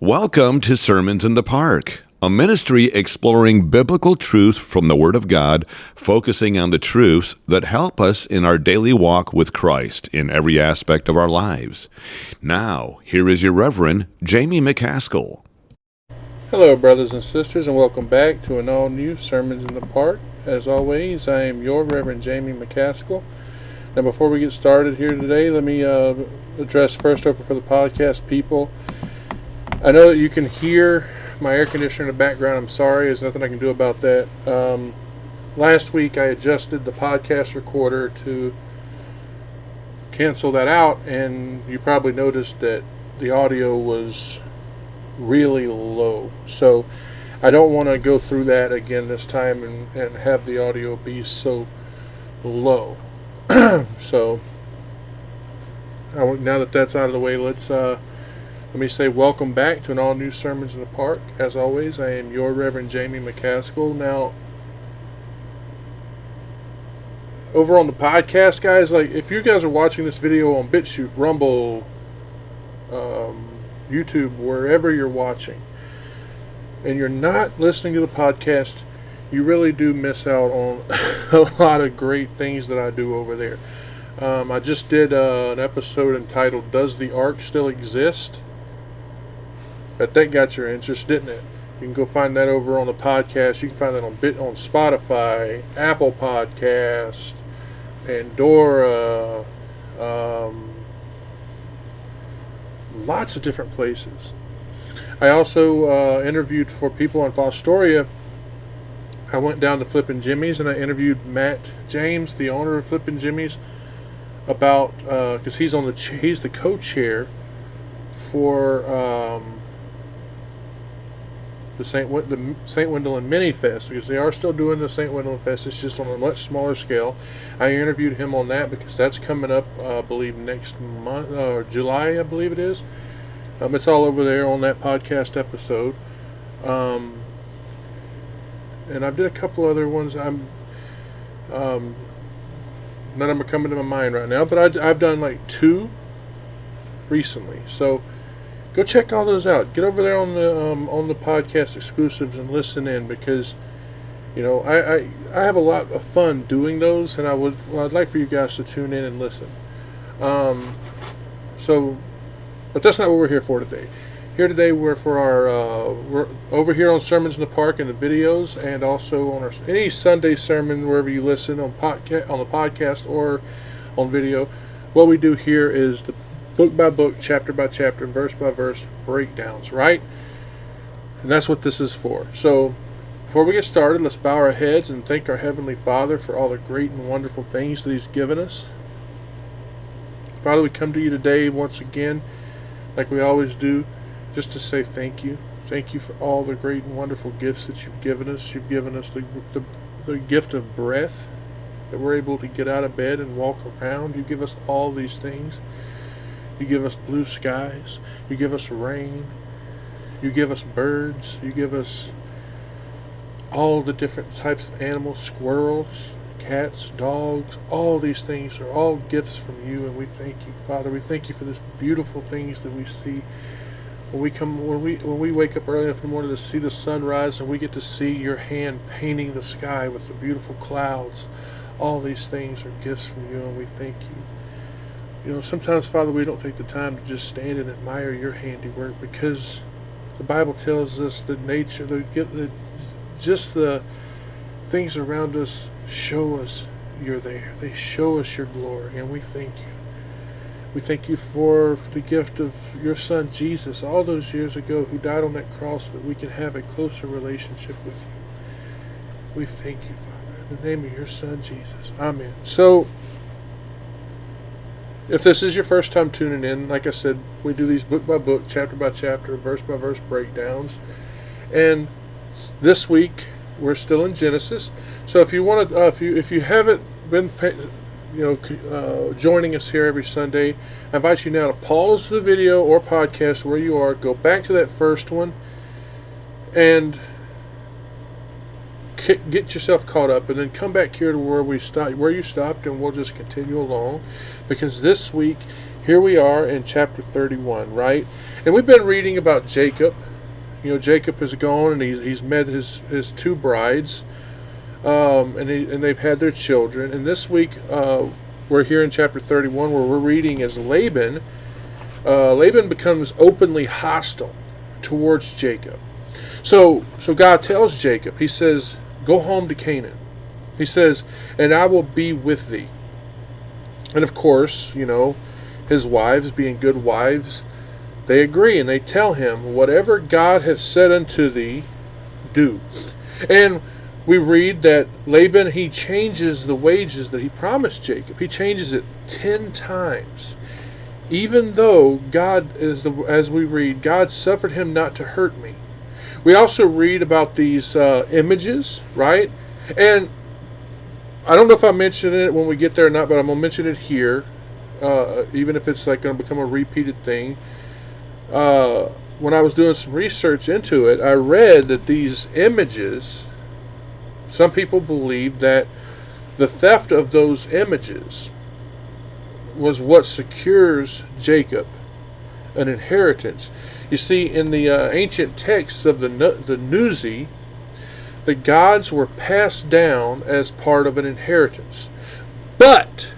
Welcome to Sermons in the Park, a ministry exploring biblical truth from the Word of God, focusing on the truths that help us in our daily walk with Christ in every aspect of our lives. Now, here is your Reverend, Jamie McCaskill. Hello, brothers and sisters, and welcome back to an all-new Sermons in the Park. As always, I am your Reverend Jamie McCaskill. Now, before we get started here today, let me address first over for the podcast people. I know that you can hear my air conditioner in the background. I'm sorry. There's nothing I can do about that. Last week, I adjusted the podcast recorder to cancel that out, and you probably noticed that the audio was really low. So I don't want to go through that again this time and have the audio be so low. So now that that's out of the way, let me say welcome back to an all-new Sermons in the Park. As always, I am your Reverend Jamie McCaskill. Now, over on the podcast, guys, like if you guys are watching this video on BitChute, Rumble, YouTube, wherever you're watching, and you're not listening to the podcast, you really do miss out on a lot of great things that I do over there. I just did an episode entitled, Does the Ark Still Exist? But that got your interest, didn't it? You can go find that over on the podcast. You can find that on Spotify, Apple Podcast, Pandora, lots of different places. I also interviewed for people on Fostoria. I went down to Flippin' Jimmy's and I interviewed Matt James, the owner of Flippin' Jimmy's, about because he's the co-chair for the St. Wendelin Mini Fest, because they are still doing the St. Wendelin Fest. It's just on a much smaller scale. I interviewed him on that because that's coming up, I believe, next month, or July, I believe it is. It's all over there on that podcast episode. And I did a couple other ones. None of them are coming to my mind right now, but I've done like 2 recently. So go check all those out. Get over there on the podcast exclusives and listen in, because you know I have a lot of fun doing those, and I'd like for you guys to tune in and listen. But that's not what we're here for today. Here today we're for we're over here on Sermons in the Park and the videos, and also on any Sunday sermon wherever you listen on the podcast or on video. What we do here is the book by book, chapter by chapter, verse by verse breakdowns, right? And that's what this is for. So before we get started, let's bow our heads and thank our Heavenly Father for all the great and wonderful things that He's given us. Father, we come to you today once again, like we always do, just to say thank you. Thank you for all the great and wonderful gifts that you've given us. You've given us the gift of breath, that we're able to get out of bed and walk around. You give us all these things. You give us blue skies. You give us rain. You give us birds. You give us all the different types of animals, squirrels, cats, dogs. All these things are all gifts from you, and we thank you, Father. We thank you for this beautiful things that we see when we wake up early enough in the morning to see the sunrise, and we get to see your hand painting the sky with the beautiful clouds. All these things are gifts from you, and we thank you. You know, sometimes, Father, we don't take the time to just stand and admire your handiwork, because the Bible tells us that nature, just the things around us show us you're there. They show us your glory, and we thank you. We thank you for the gift of your Son, Jesus, all those years ago, who died on that cross that we can have a closer relationship with you. We thank you, Father, in the name of your Son, Jesus. Amen. So, if this is your first time tuning in, like I said, we do these book by book, chapter by chapter, verse by verse breakdowns. And this week we're still in Genesis. So if you want to, if you haven't been, joining us here every Sunday, I invite you now to pause the video or podcast where you are, go back to that first one, and get yourself caught up, and then come back here to where you stopped, and we'll just continue along, because this week here we are in chapter 31, right? And we've been reading about Jacob. You know, Jacob has gone and he's met his two brides, and they've had their children. And this week, we're here in chapter 31 where we're reading as Laban becomes openly hostile towards Jacob. So God tells Jacob, he says, go home to Canaan. He says, and I will be with thee. And of course, you know, his wives, being good wives, they agree and they tell him, whatever God hath said unto thee, do. And we read that Laban, he changes the wages that he promised Jacob. He changes it 10 times. Even though God, as we read, God suffered him not to hurt me. We also read about these images, right? And I don't know if I mentioned it when we get there or not, but I'm going to mention it here, even if it's like going to become a repeated thing. When I was doing some research into it, I read that these images, some people believe that the theft of those images was what secures Jacob an inheritance. You see, in the ancient texts of the Nuzi, the gods were passed down as part of an inheritance. But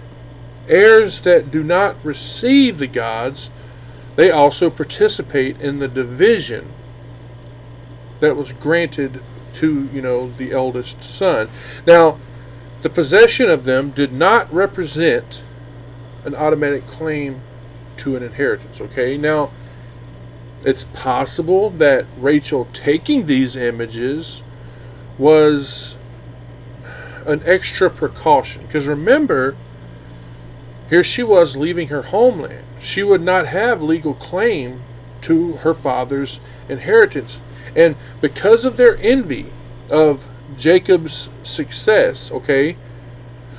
heirs that do not receive the gods, they also participate in the division that was granted to, you know, the eldest son. Now, the possession of them did not represent an automatic claim to an inheritance, okay? Now, it's possible that Rachel taking these images was an extra precaution. Because remember, here she was leaving her homeland. She would not have legal claim to her father's inheritance. And because of their envy of Jacob's success, okay,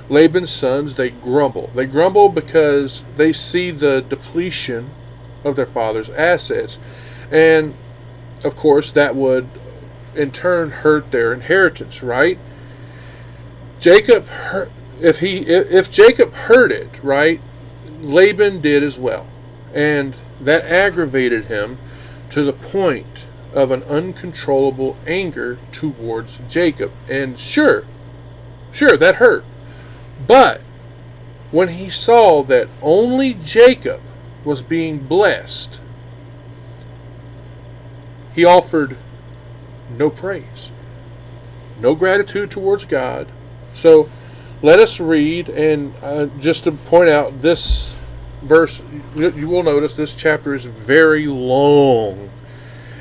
Laban's sons, they grumble. They grumble because they see the depletion of their father's assets. And, of course, that would in turn hurt their inheritance, right? If Jacob heard it, right, Laban did as well. And that aggravated him to the point of an uncontrollable anger towards Jacob. And sure, that hurt. But when he saw that only Jacob was being blessed, he offered no praise, no gratitude towards God. So let us read, and just to point out, this verse, you will notice this chapter is very long.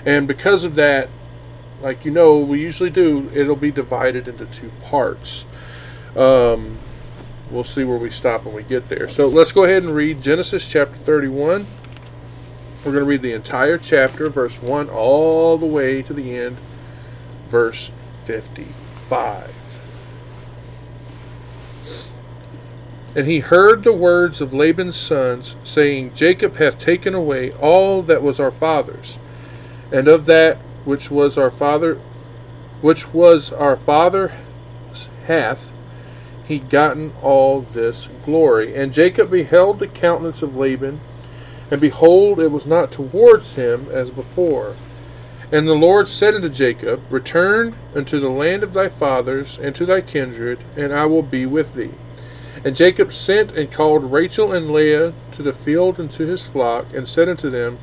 And because of that, like you know, we usually do, it'll be divided into 2 parts. We'll see where we stop when we get there. So let's go ahead and read Genesis chapter 31. We're going to read the entire chapter, verse 1, all the way to the end, verse 55. And he heard the words of Laban's sons, saying, Jacob hath taken away all that was our father's, and of that which was our father's hath he gotten all this glory. And Jacob beheld the countenance of Laban, and behold, it was not towards him as before. And the Lord said unto Jacob, Return unto the land of thy fathers, and to thy kindred, and I will be with thee. And Jacob sent and called Rachel and Leah to the field and to his flock, and said unto them,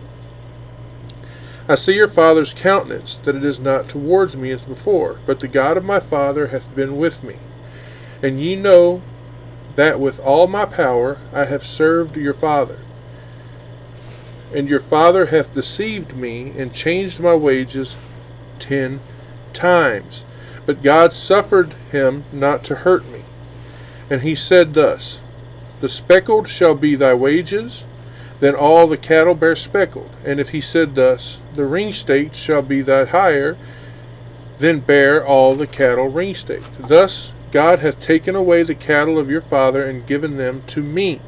I see your father's countenance, that it is not towards me as before, but the God of my father hath been with me. And ye know that with all my power I have served your father. And your father hath deceived me, and changed my wages 10 times. But God suffered him not to hurt me. And he said thus, The speckled shall be thy wages, then all the cattle bear speckled. And if he said thus, The ringstaked shall be thy hire, then bear all the cattle ringstaked. Thus God hath taken away the cattle of your father, and given them to me.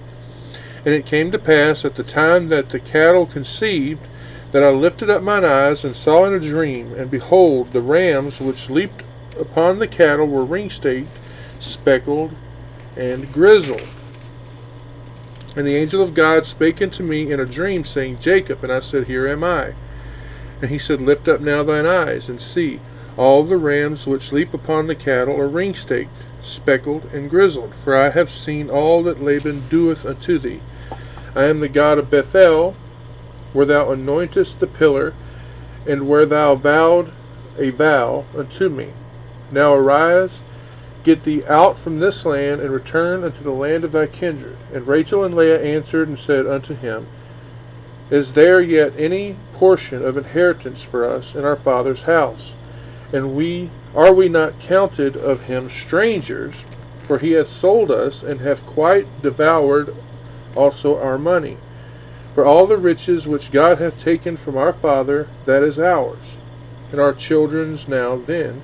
And it came to pass at the time that the cattle conceived, that I lifted up mine eyes, and saw in a dream, and behold, the rams which leaped upon the cattle were ringstaked, speckled, and grizzled. And the angel of God spake unto me in a dream, saying, Jacob. And I said, Here am I. And he said, Lift up now thine eyes, and see, all the rams which leap upon the cattle are ring-staked, speckled, and grizzled. For I have seen all that Laban doeth unto thee. I am the God of Bethel, where thou anointest the pillar, and where thou vowed a vow unto me. Now arise, get thee out from this land, and return unto the land of thy kindred. And Rachel and Leah answered and said unto him, Is there yet any portion of inheritance for us in our father's house? And are we not counted of him strangers? For he hath sold us, and hath quite devoured also our money. For all the riches which God hath taken from our father, that is ours, and our children's now then.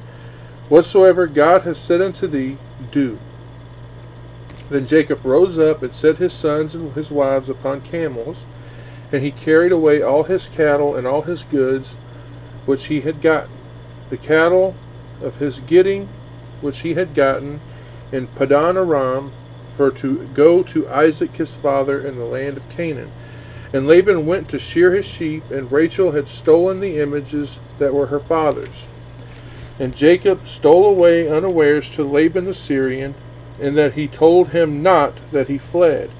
Whatsoever God hath said unto thee, do. Then Jacob rose up and set his sons and his wives upon camels, and he carried away all his cattle and all his goods which he had gotten, the cattle of his getting which he had gotten in Padan Aram, for to go to Isaac his father in the land of Canaan. And Laban went to shear his sheep, and Rachel had stolen the images that were her father's. And Jacob stole away unawares to Laban the Syrian, and that he told him not that he fled.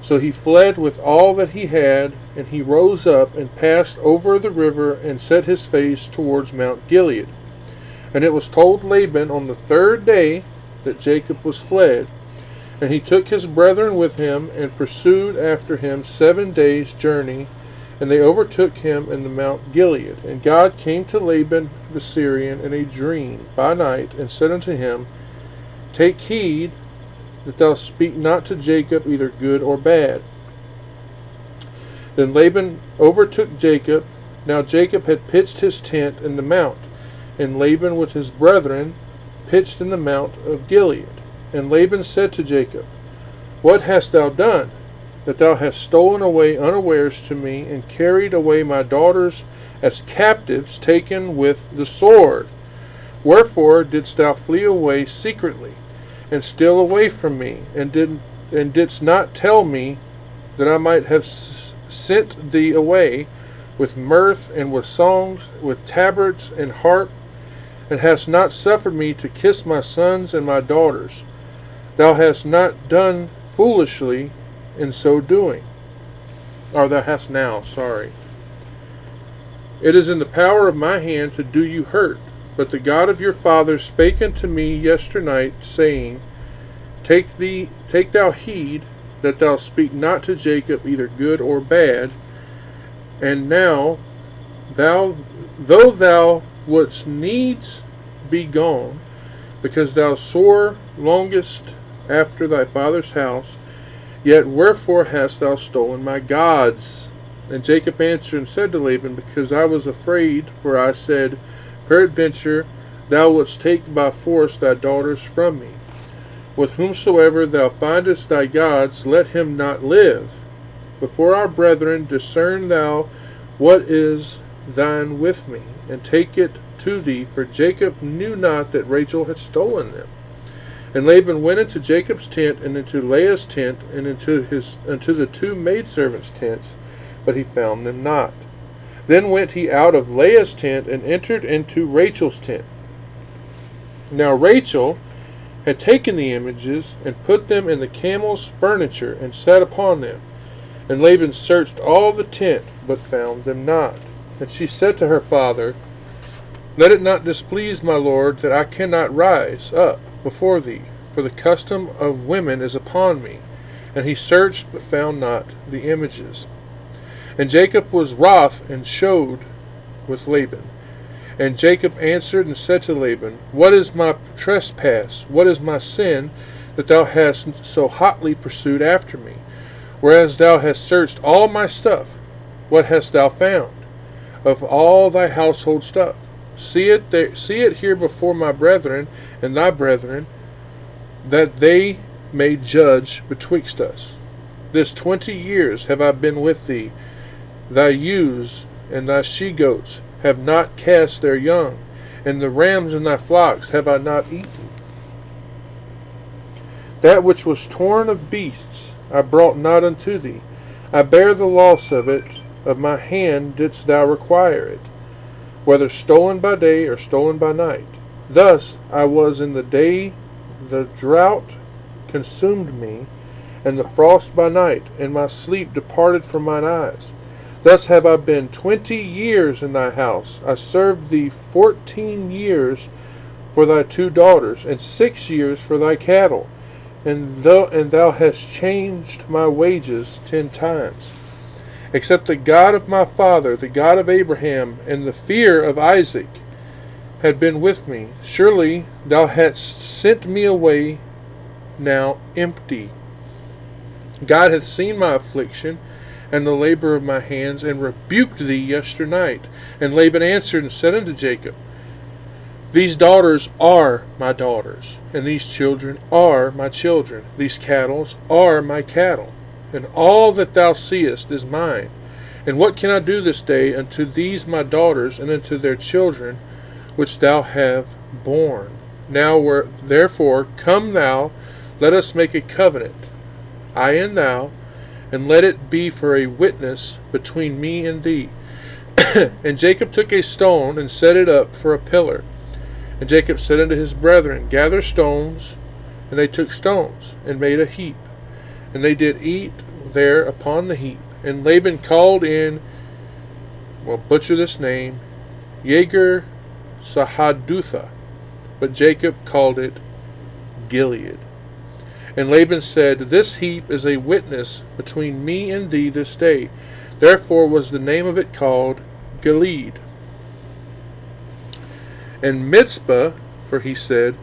So he fled with all that he had, and he rose up and passed over the river and set his face towards Mount Gilead. And it was told Laban on the third day that Jacob was fled. And he took his brethren with him, and pursued after him 7 days' journey, and they overtook him in the Mount Gilead. And God came to Laban the Syrian in a dream by night, and said unto him, Take heed that thou speak not to Jacob either good or bad. Then Laban overtook Jacob. Now Jacob had pitched his tent in the mount, and Laban with his brethren pitched in the mount of Gilead. And Laban said to Jacob, What hast thou done, that thou hast stolen away unawares to me, and carried away my daughters as captives taken with the sword? Wherefore didst thou flee away secretly, and steal away from me, and didst not tell me, that I might have sent thee away with mirth and with songs, with tabrets and harp, and hast not suffered me to kiss my sons and my daughters? Thou hast not done foolishly in so doing. Or thou hast now, sorry. It is in the power of my hand to do you hurt. But the God of your father spake unto me yesternight, saying, Take thou heed that thou speak not to Jacob either good or bad. And now, though thou wouldst needs be gone, because thou sore longest after thy father's house, yet wherefore hast thou stolen my gods? And Jacob answered and said to Laban, Because I was afraid, for I said, Peradventure thou wouldst take by force thy daughters from me. With whomsoever thou findest thy gods, let him not live. Before our brethren discern thou what is thine with me, and take it to thee, for Jacob knew not that Rachel had stolen them. And Laban went into Jacob's tent, and into Leah's tent, and into the two maidservants' tents, but he found them not. Then went he out of Leah's tent, and entered into Rachel's tent. Now Rachel had taken the images, and put them in the camel's furniture, and sat upon them. And Laban searched all the tent, but found them not. And she said to her father, Let it not displease my lord, that I cannot rise up before thee, for the custom of women is upon me. And he searched, but found not the images. And Jacob was wroth, and showed with Laban. And Jacob answered and said to Laban, What is my trespass? What is my sin, that thou hast so hotly pursued after me? Whereas thou hast searched all my stuff, what hast thou found? Of all thy household stuff. See it here before my brethren and thy brethren, that they may judge betwixt us. This 20 years have I been with thee. Thy ewes and thy she-goats have not cast their young, and the rams in thy flocks have I not eaten. That which was torn of beasts I brought not unto thee. I bear the loss of it, of my hand didst thou require it, whether stolen by day or stolen by night. Thus I was in the day, the drought consumed me, and the frost by night, and my sleep departed from mine eyes. Thus have I been 20 years in thy house. I served thee 14 years for thy 2 daughters, and 6 years for thy cattle. And thou hast changed my wages 10 times. Except the God of my father, the God of Abraham, and the fear of Isaac had been with me, surely thou hadst sent me away now empty. God hath seen my affliction, and the labor of my hands, and rebuked thee yesternight. And Laban answered and said unto Jacob, These daughters are my daughters, and these children are my children. These cattle are my cattle, and all that thou seest is mine. And what can I do this day unto these my daughters, and unto their children, which thou have borne? Now therefore come thou, let us make a covenant, I and thou, and let it be for a witness between me and thee. And Jacob took a stone, and set it up for a pillar. And Jacob said unto his brethren, Gather stones. And they took stones, and made a heap. And they did eat there upon the heap. And Laban called in, well, butcher this name, Yegar Sahadutha. But Jacob called it Gilead. And Laban said, This heap is a witness between me and thee this day. Therefore was the name of it called Gilead. And Mizpah, for he said,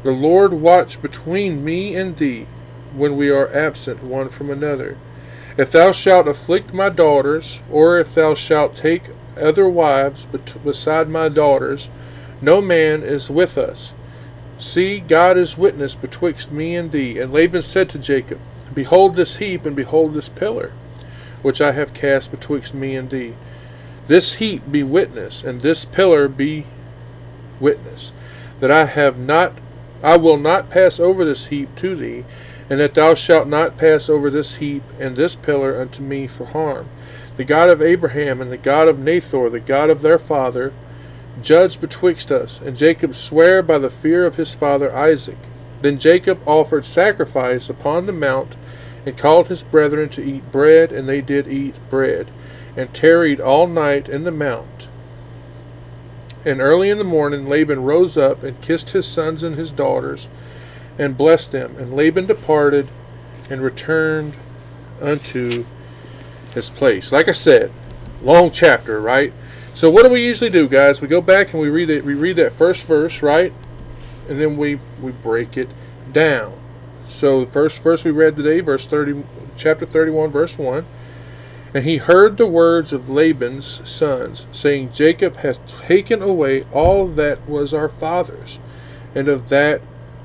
The Lord watch between me and thee, when we are absent one from another. If thou shalt afflict my daughters, or if thou shalt take other wives beside my daughters, no man is with us. See, God is witness betwixt me and thee. And Laban said to Jacob, Behold this heap, and behold this pillar, which I have cast betwixt me and thee. This heap be witness, and this pillar be witness, that I will not pass over this heap to thee, and that thou shalt not pass over this heap and this pillar unto me for harm. The God of Abraham and the God of Nahor, the God of their father, judge betwixt us. And Jacob sware by the fear of his father Isaac. Then Jacob offered sacrifice upon the mount, and called his brethren to eat bread, and they did eat bread, and tarried all night in the mount. And early in the morning Laban rose up, and kissed his sons and his daughters, and blessed them. And Laban departed, and returned unto his place. Like I said, long chapter, right? So what do we usually do, guys? We go back and we read that first verse, right? And then we break it down. So the first verse we read today, chapter 31, verse 1. And he heard the words of Laban's sons, saying, Jacob hath taken away all that was our father's, and of that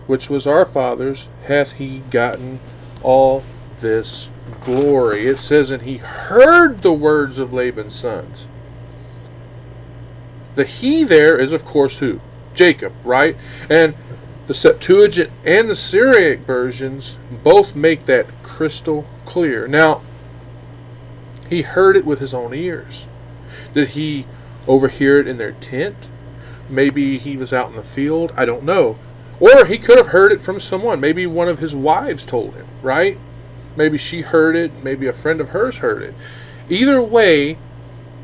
which was our father's hath he gotten all this glory. It says, and he heard the words of Laban's sons. The he there is, of course, who? Jacob, right? And the Septuagint and the Syriac versions both make that crystal clear. Now, he heard it with his own ears. Did he overhear it in their tent? Maybe he was out in the field. I don't know. Or he could have heard it from someone. Maybe one of his wives told him, right? Maybe she heard it. Maybe a friend of hers heard it. Either way,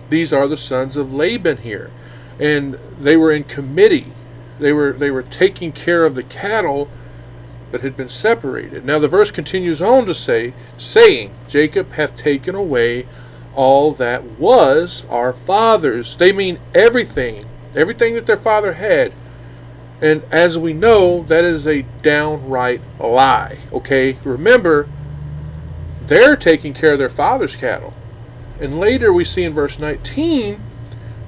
these are the sons of Laban here. And they were in committee. They were taking care of the cattle that had been separated. Now the verse continues on to say, saying, Jacob hath taken away all that was our father's. They mean everything that their father had. And as we know, that is a downright lie. Okay, remember, they're taking care of their father's cattle. And later we see in verse 19,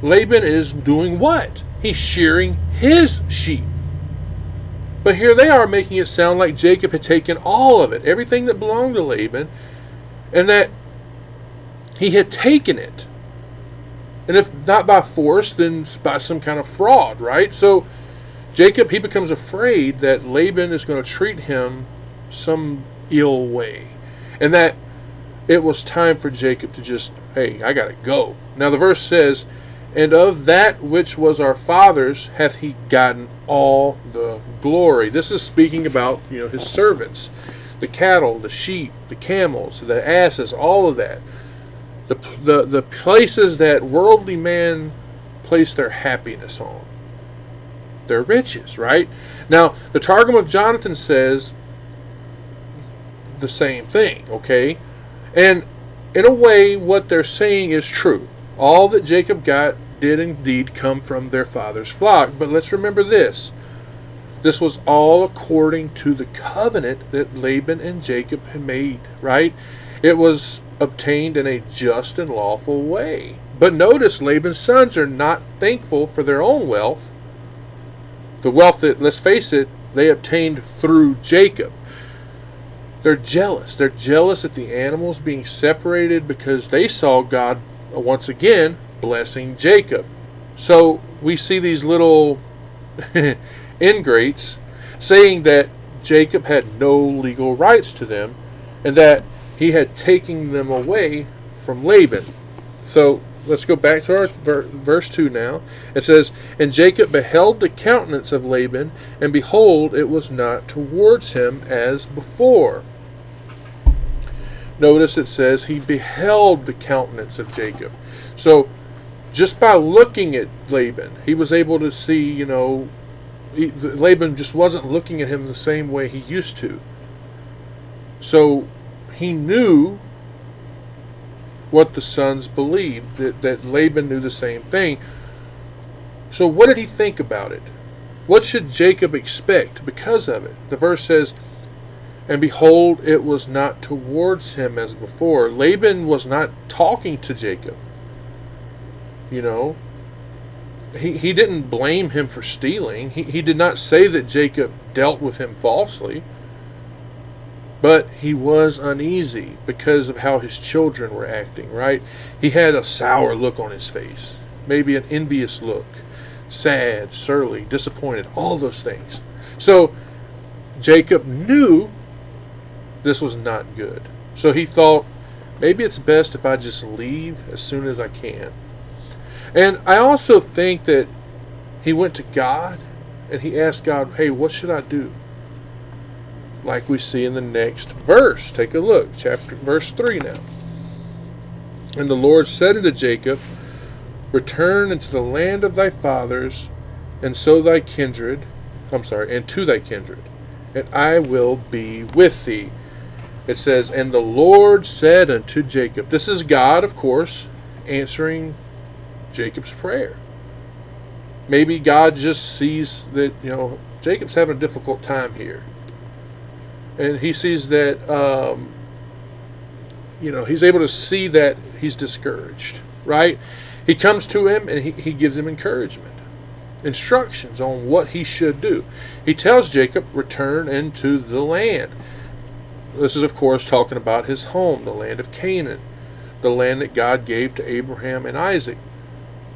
Laban is doing what? He's shearing his sheep. But here they are making it sound like Jacob had taken all of it, everything that belonged to Laban, and that he had taken it. And if not by force, then by some kind of fraud, right? So Jacob, he becomes afraid that Laban is going to treat him some ill way. and that it was time for Jacob to just, hey, I gotta go. Now the verse says, and of that which was our father's hath he gotten all the glory. This is speaking about, his servants, the cattle, the sheep, the camels, the asses, all of that. The places that worldly man place their happiness on. Their riches, right? Now, the Targum of Jonathan says the same thing, okay? And in a way, what they're saying is true. All that Jacob got did indeed come from their father's flock. But let's remember this. This was all according to the covenant that Laban and Jacob had made, right? It was obtained in a just and lawful way. But notice, Laban's sons are not thankful for their own wealth. The wealth that, let's face it, they obtained through Jacob. They're jealous. They're jealous at the animals being separated because they saw God, once again, blessing Jacob. So we see these little ingrates saying that Jacob had no legal rights to them and that he had taken them away from Laban. So let's go back to our verse 2 now. It says, and Jacob beheld the countenance of Laban, and behold, it was not towards him as before. Notice it says he beheld the countenance of Jacob. So just by looking at Laban, he was able to see, Laban just wasn't looking at him the same way he used to. So he knew what the sons believed, that Laban knew the same thing. So what did he think about it? What should Jacob expect because of it? The verse says, and behold, it was not towards him as before. Laban was not talking to Jacob. He didn't blame him for stealing. He did not say that Jacob dealt with him falsely. But he was uneasy because of how his children were acting, right? He had a sour look on his face, maybe an envious look, sad, surly, disappointed, all those things. So Jacob knew this was not good. So he thought, maybe it's best if I just leave as soon as I can. And I also think that he went to God and he asked God, hey, what should I do? Like we see in the next verse. Take a look. Verse 3 now. And the Lord said unto Jacob, return into the land of thy fathers, and to thy kindred, and I will be with thee. It says, and the Lord said unto Jacob. This is God, of course, answering Jacob's prayer. Maybe God just sees that, Jacob's having a difficult time here. And he sees that, he's able to see that he's discouraged, right? He comes to him and he gives him encouragement, instructions on what he should do. He tells Jacob, return into the land. This is, of course, talking about his home, the land of Canaan, the land that God gave to Abraham and Isaac.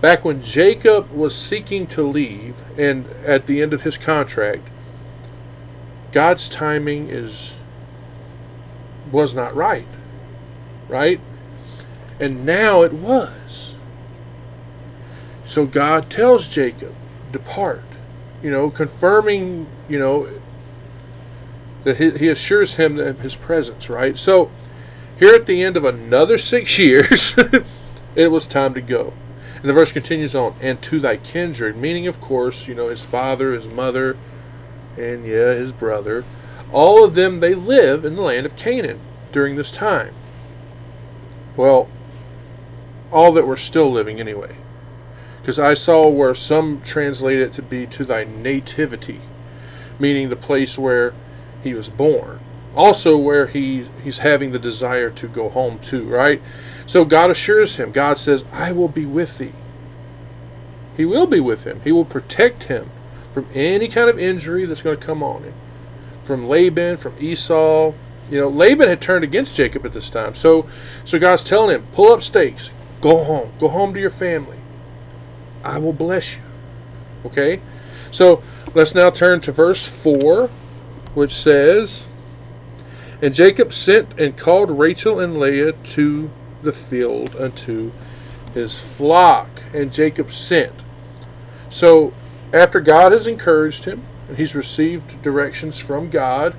Back when Jacob was seeking to leave, and at the end of his contract, God's timing was not right? And now it was. So God tells Jacob, depart, confirming, that he assures him of his presence, right? So here at the end of another 6 years, it was time to go. And the verse continues on, and to thy kindred, meaning, of course, his father, his mother, and his brother. All of them, they live in the land of Canaan during this time. Well, all that were still living anyway. Because I saw where some translate it to be to thy nativity, meaning the place where he was born. Also where he's having the desire to go home to, right? So God assures him. God says, I will be with thee. He will be with him. He will protect him from any kind of injury that's going to come on him. From Laban, from Esau. Laban had turned against Jacob at this time. So God's telling him, pull up stakes. Go home. Go home to your family. I will bless you. Okay? So let's now turn to verse 4, which says, And Jacob sent and called Rachel and Leah to the field unto his flock. And Jacob sent. So after God has encouraged him, and he's received directions from God,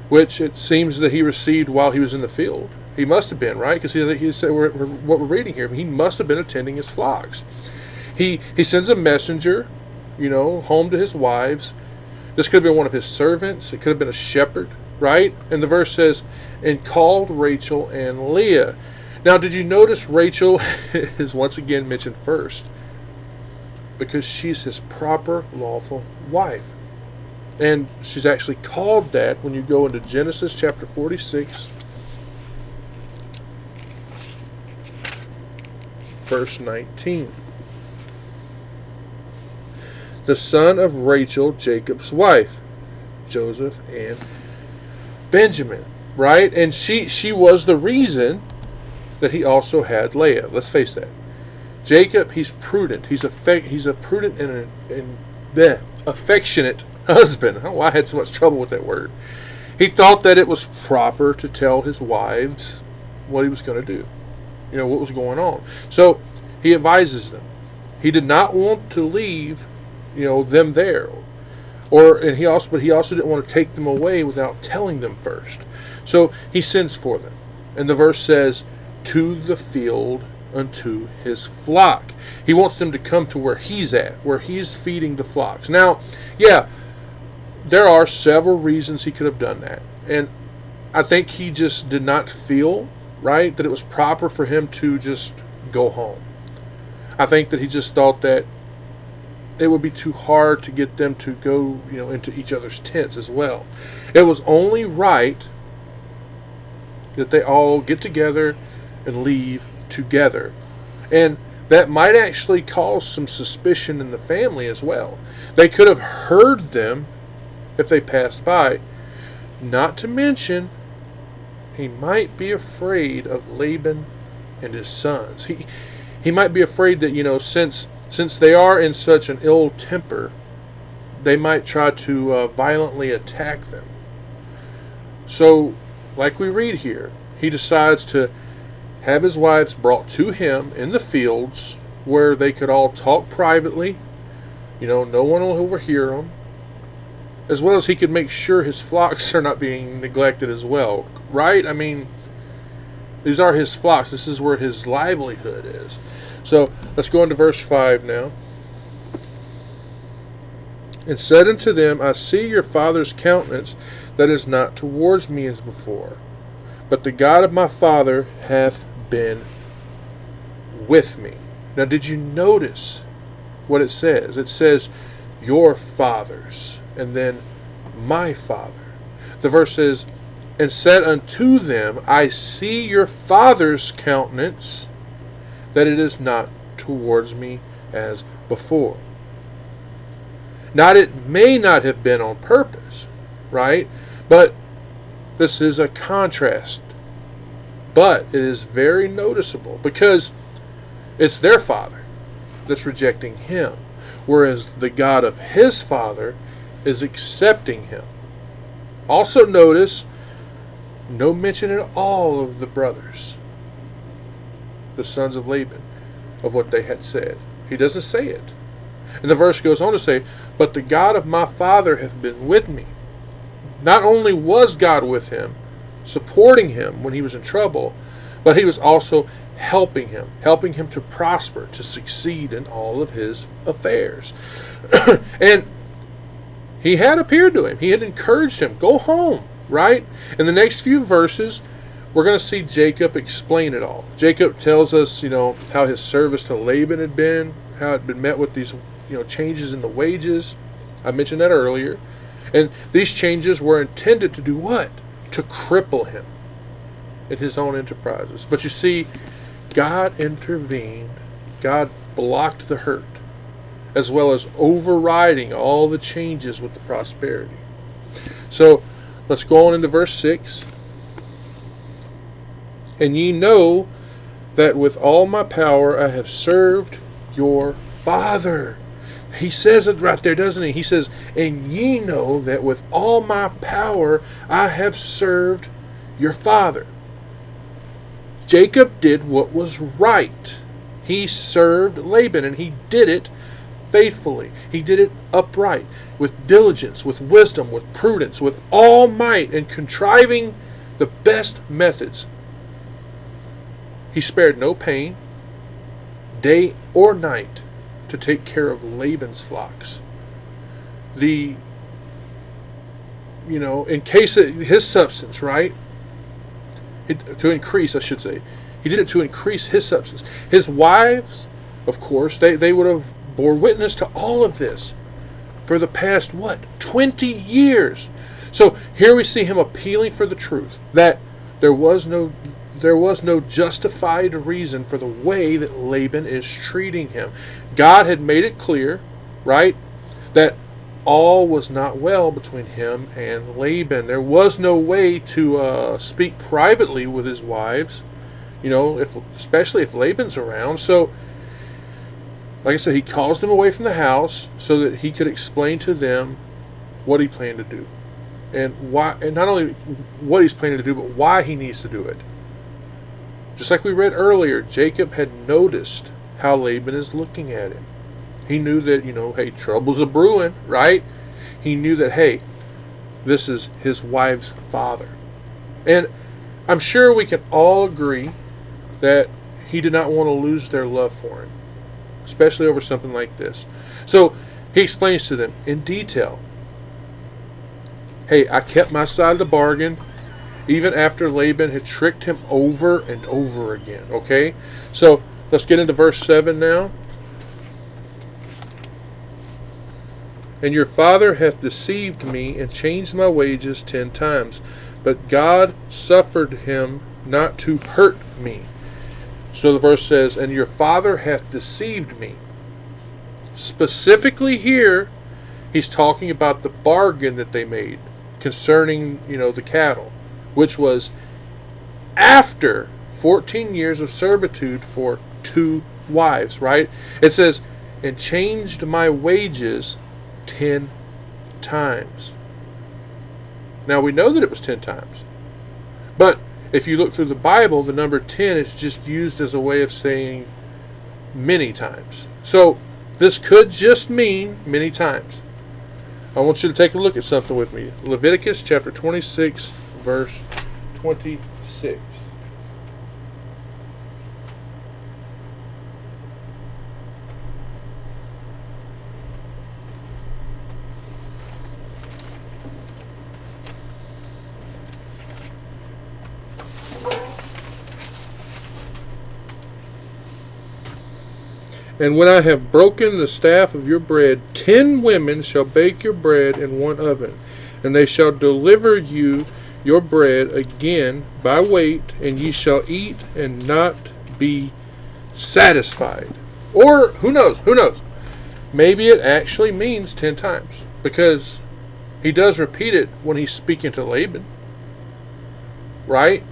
which it seems that he received while he was in the field. He must have been, right? Because he said what we're reading here. He must have been attending his flocks. He sends a messenger, home to his wives. This could have been one of his servants. It could have been a shepherd, right? And the verse says, and called Rachel and Leah. Now, did you notice Rachel is once again mentioned first? Because she's his proper, lawful wife. And she's actually called that when you go into Genesis chapter 46, verse 19. The son of Rachel, Jacob's wife, Joseph and Benjamin, right? And she was the reason that he also had Leah. Let's face that. Jacob, he's prudent. He's a prudent and affectionate husband. I don't know why I had so much trouble with that word. He thought that it was proper to tell his wives what he was going to do, what was going on. So he advises them. He did not want to leave, them there, but he also didn't want to take them away without telling them first. So he sends for them, and the verse says, "To the field unto his flock." He wants them to come to where he's at, where he's feeding the flocks. Now, yeah, there are several reasons he could have done that. And I think he just did not feel, right, that it was proper for him to just go home. I think that he just thought that it would be too hard to get them to go, into each other's tents as well. It was only right that they all get together and leave together. And that might actually cause some suspicion in the family as well. They could have heard them if they passed by. Not to mention, he might be afraid of Laban and his sons. He might be afraid that, since they are in such an ill temper, they might try to violently attack them. So, like we read here, he decides to have his wives brought to him in the fields where they could all talk privately. No one will overhear them. As well as he could make sure his flocks are not being neglected as well. Right? I mean, these are his flocks. This is where his livelihood is. So, let's go into verse 5 now. And said unto them, I see your father's countenance that is not towards me as before. But the God of my father hath been with me. Now, did you notice what it says? It says, your fathers, and then my father. The verse says, and said unto them, I see your father's countenance, that it is not towards me as before. Now, it may not have been on purpose, right? But this is a contrast. But it is very noticeable because it's their father that's rejecting him, whereas the God of his father is accepting him. Also notice, no mention at all of the brothers, the sons of Laban, of what they had said. He doesn't say it. And the verse goes on to say, but the God of my father hath been with me. Not only was God with him, supporting him when he was in trouble, but he was also helping him to prosper, to succeed in all of his affairs. And he had appeared to him. He had encouraged him, go home, right? In the next few verses, we're going to see Jacob explain it all. Jacob tells us, how his service to Laban had been, how it had been met with these, changes in the wages. I mentioned that earlier. And these changes were intended to do what? To cripple him in his own enterprises. But you see, God intervened. God blocked the hurt, as well as overriding all the changes with the prosperity. So, let's go on into verse 6. And ye know that with all my power I have served your father. He says it right there, doesn't he? He says, and ye know that with all my power I have served your father. Jacob did what was right. He served Laban, and he did it faithfully. He did it upright, with diligence, with wisdom, with prudence, with all might, and contriving the best methods. He spared no pain, day or night, to take care of Laban's flocks. In case of his substance, right? To increase, I should say. He did it to increase his substance. His wives, of course, they would have bore witness to all of this for the past, 20 years. So here we see him appealing for the truth, that there was no justified reason for the way that Laban is treating him. God had made it clear, right, that all was not well between him and Laban. There was no way to speak privately with his wives, especially if Laban's around. So, like I said, he calls them away from the house so that he could explain to them what he planned to do, and why, and not only what he's planning to do, but why he needs to do it. Just like we read earlier, Jacob had noticed how Laban is looking at him. He knew that, hey, trouble's a brewing, right? He knew that, hey, this is his wife's father. And I'm sure we can all agree that he did not want to lose their love for him, especially over something like this. So he explains to them in detail, hey, I kept my side of the bargain even after Laban had tricked him over and over again, okay? So let's get into verse 7 now. And your father hath deceived me and changed my wages 10 times. But God suffered him not to hurt me. So the verse says, and your father hath deceived me. Specifically here, he's talking about the bargain that they made concerning, the cattle, which was after 14 years of servitude for 2 wives, right? It says, and changed my wages 10 times. Now we know that it was 10 times. But if you look through the Bible, the number 10 is just used as a way of saying many times. So this could just mean many times. I want you to take a look at something with me. Leviticus chapter 26, verse 26. And when I have broken the staff of your bread, 10 women shall bake your bread in one oven, and they shall deliver you your bread again by weight, and ye shall eat and not be satisfied. Or, who knows? Maybe it actually means 10 times, because he does repeat it when he's speaking to Laban, right?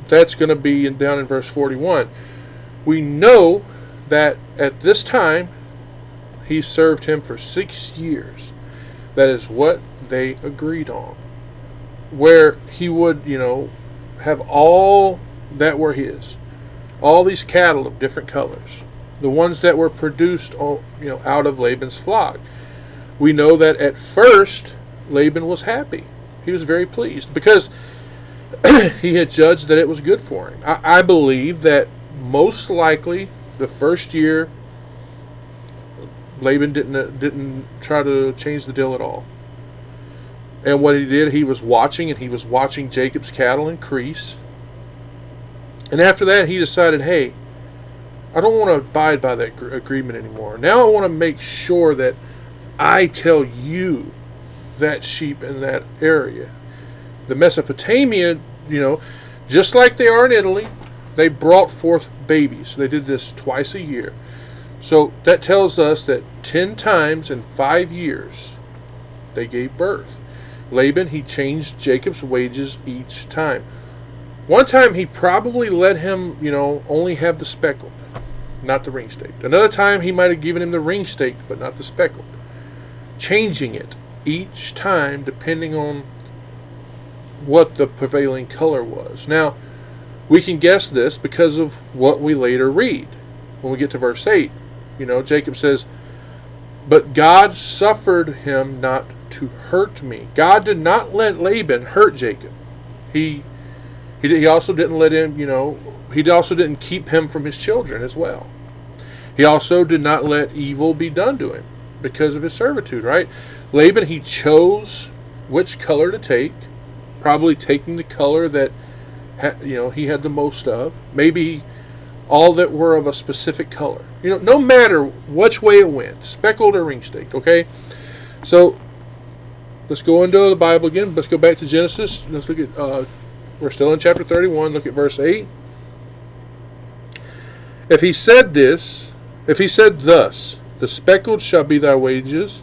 That's going to be down in verse 41. We know that at this time he served him for 6 years. That is what they agreed on, where he would have all that were his, all these cattle of different colors, the ones that were produced out of Laban's flock. We know that at first Laban was happy. He was very pleased because he had judged that it was good for him. I believe that most likely the first year, Laban didn't try to change the deal at all. And what he did, he was watching Jacob's cattle increase. And after that, he decided, hey, I don't want to abide by that agreement anymore. Now I want to make sure that I tell you that sheep in that area. The Mesopotamia, just like they are in Italy, they brought forth babies. They did this twice a year. So that tells us that 10 times in 5 years they gave birth. Laban, he changed Jacob's wages each time. One time he probably let him, only have the speckled, not the ring-staked. Another time he might have given him the ring-staked, but not the speckled. Changing it each time depending on what the prevailing color was. Now, we can guess this because of what we later read. When we get to verse 8, Jacob says, "But God suffered him not to hurt me." God did not let Laban hurt Jacob. He also didn't let him, he also didn't keep him from his children as well. He also did not let evil be done to him because of his servitude, right? Laban, he chose which color to take, probably taking the color that he had the most of. Maybe all that were of a specific color. No matter which way it went, speckled or ring-staked, okay? So, let's go into the Bible again. Let's go back to Genesis. Let's look at, we're still in chapter 31. Look at verse 8. If he said thus, the speckled shall be thy wages,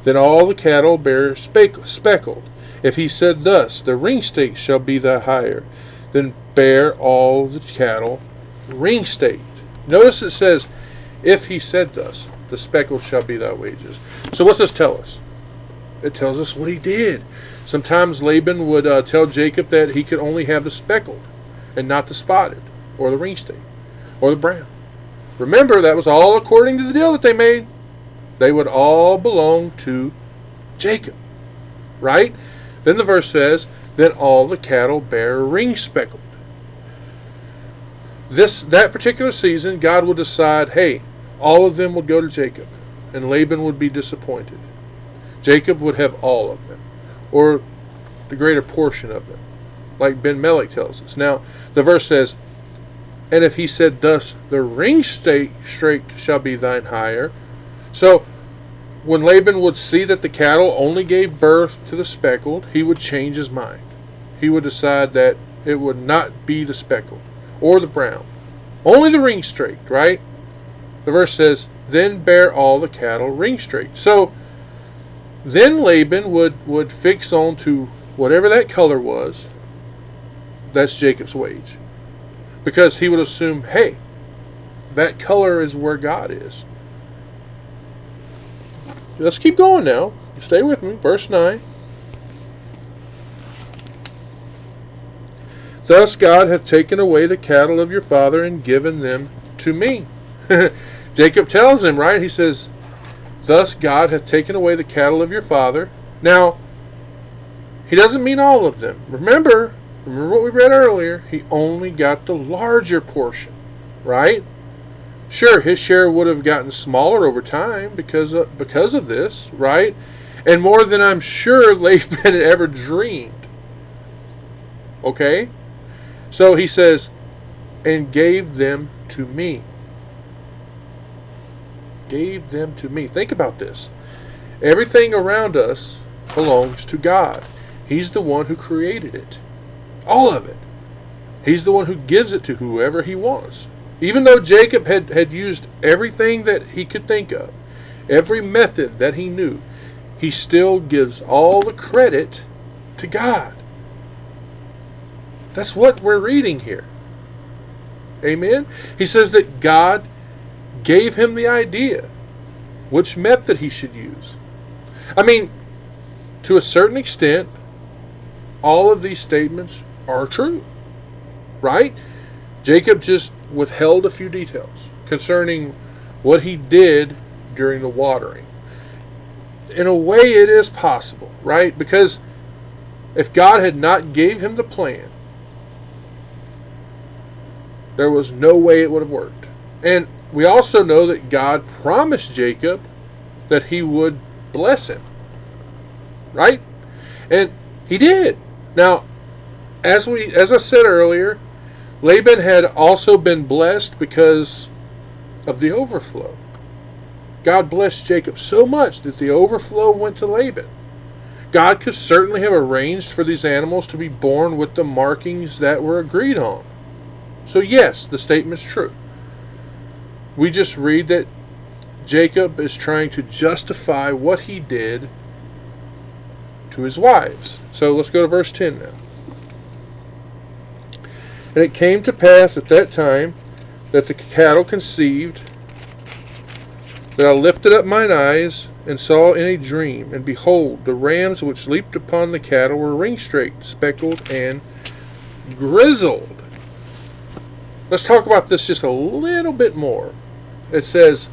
then all the cattle bear speckled. If he said thus, the ring-staked shall be thy hire, then bear all the cattle ring-staked. Notice it says, if he said thus, the speckled shall be thy wages. So what's this tell us? It tells us what he did. Sometimes Laban would tell Jacob that he could only have the speckled and not the spotted or the ring-staked or the brown. Remember, that was all according to the deal that they made. They would all belong to Jacob, right? Then the verse says, then all the cattle bear ring-speckled. That particular season, God would decide, hey, all of them would go to Jacob, and Laban would be disappointed. Jacob would have all of them, or the greater portion of them, like Ben Melech tells us. Now, the verse says, and if he said thus, the ring-staked shall be thine hire. So, when Laban would see that the cattle only gave birth to the speckled, he would change his mind. He would decide that it would not be the speckled or the brown, only the ring-staked, right? The verse says, then bear all the cattle ring-staked. So, then Laban would fix on to whatever that color was. That's Jacob's wage. Because he would assume, hey, that color is where God is. Let's keep going now. Stay with me. Verse 9. Thus God hath taken away the cattle of your father and given them to me. Jacob tells him, right? He says, thus God hath taken away the cattle of your father. Now, he doesn't mean all of them. Remember what we read earlier. He only got the larger portion, right? Sure, his share would have gotten smaller over time because of this, right? And more than I'm sure Laban had ever dreamed. Okay? So he says, and gave them to me. Gave them to me. Think about this. Everything around us belongs to God. He's the one who created it. All of it. He's the one who gives it to whoever he wants. Even though Jacob had used everything that he could think of, every method that he knew, he still gives all the credit to God. That's what we're reading here. Amen? He says that God gave him the idea which method he should use. I mean, to a certain extent, all of these statements are true, right? Jacob just withheld a few details concerning what he did during the watering. In a way, it is possible, right? Because if God had not gave him the plan, there was no way it would have worked. And we also know that God promised Jacob that he would bless him, right? And he did. Now, as I said earlier, Laban had also been blessed because of the overflow. God blessed Jacob so much that the overflow went to Laban. God could certainly have arranged for these animals to be born with the markings that were agreed on. So yes, the statement's true. We just read that Jacob is trying to justify what he did to his wives. So let's go to verse 10 now. And it came to pass at that time that the cattle conceived. But I lifted up mine eyes, and saw in a dream, and behold, the rams which leaped upon the cattle were ring-straight, speckled, and grizzled. Let's talk about this just a little bit more. It says,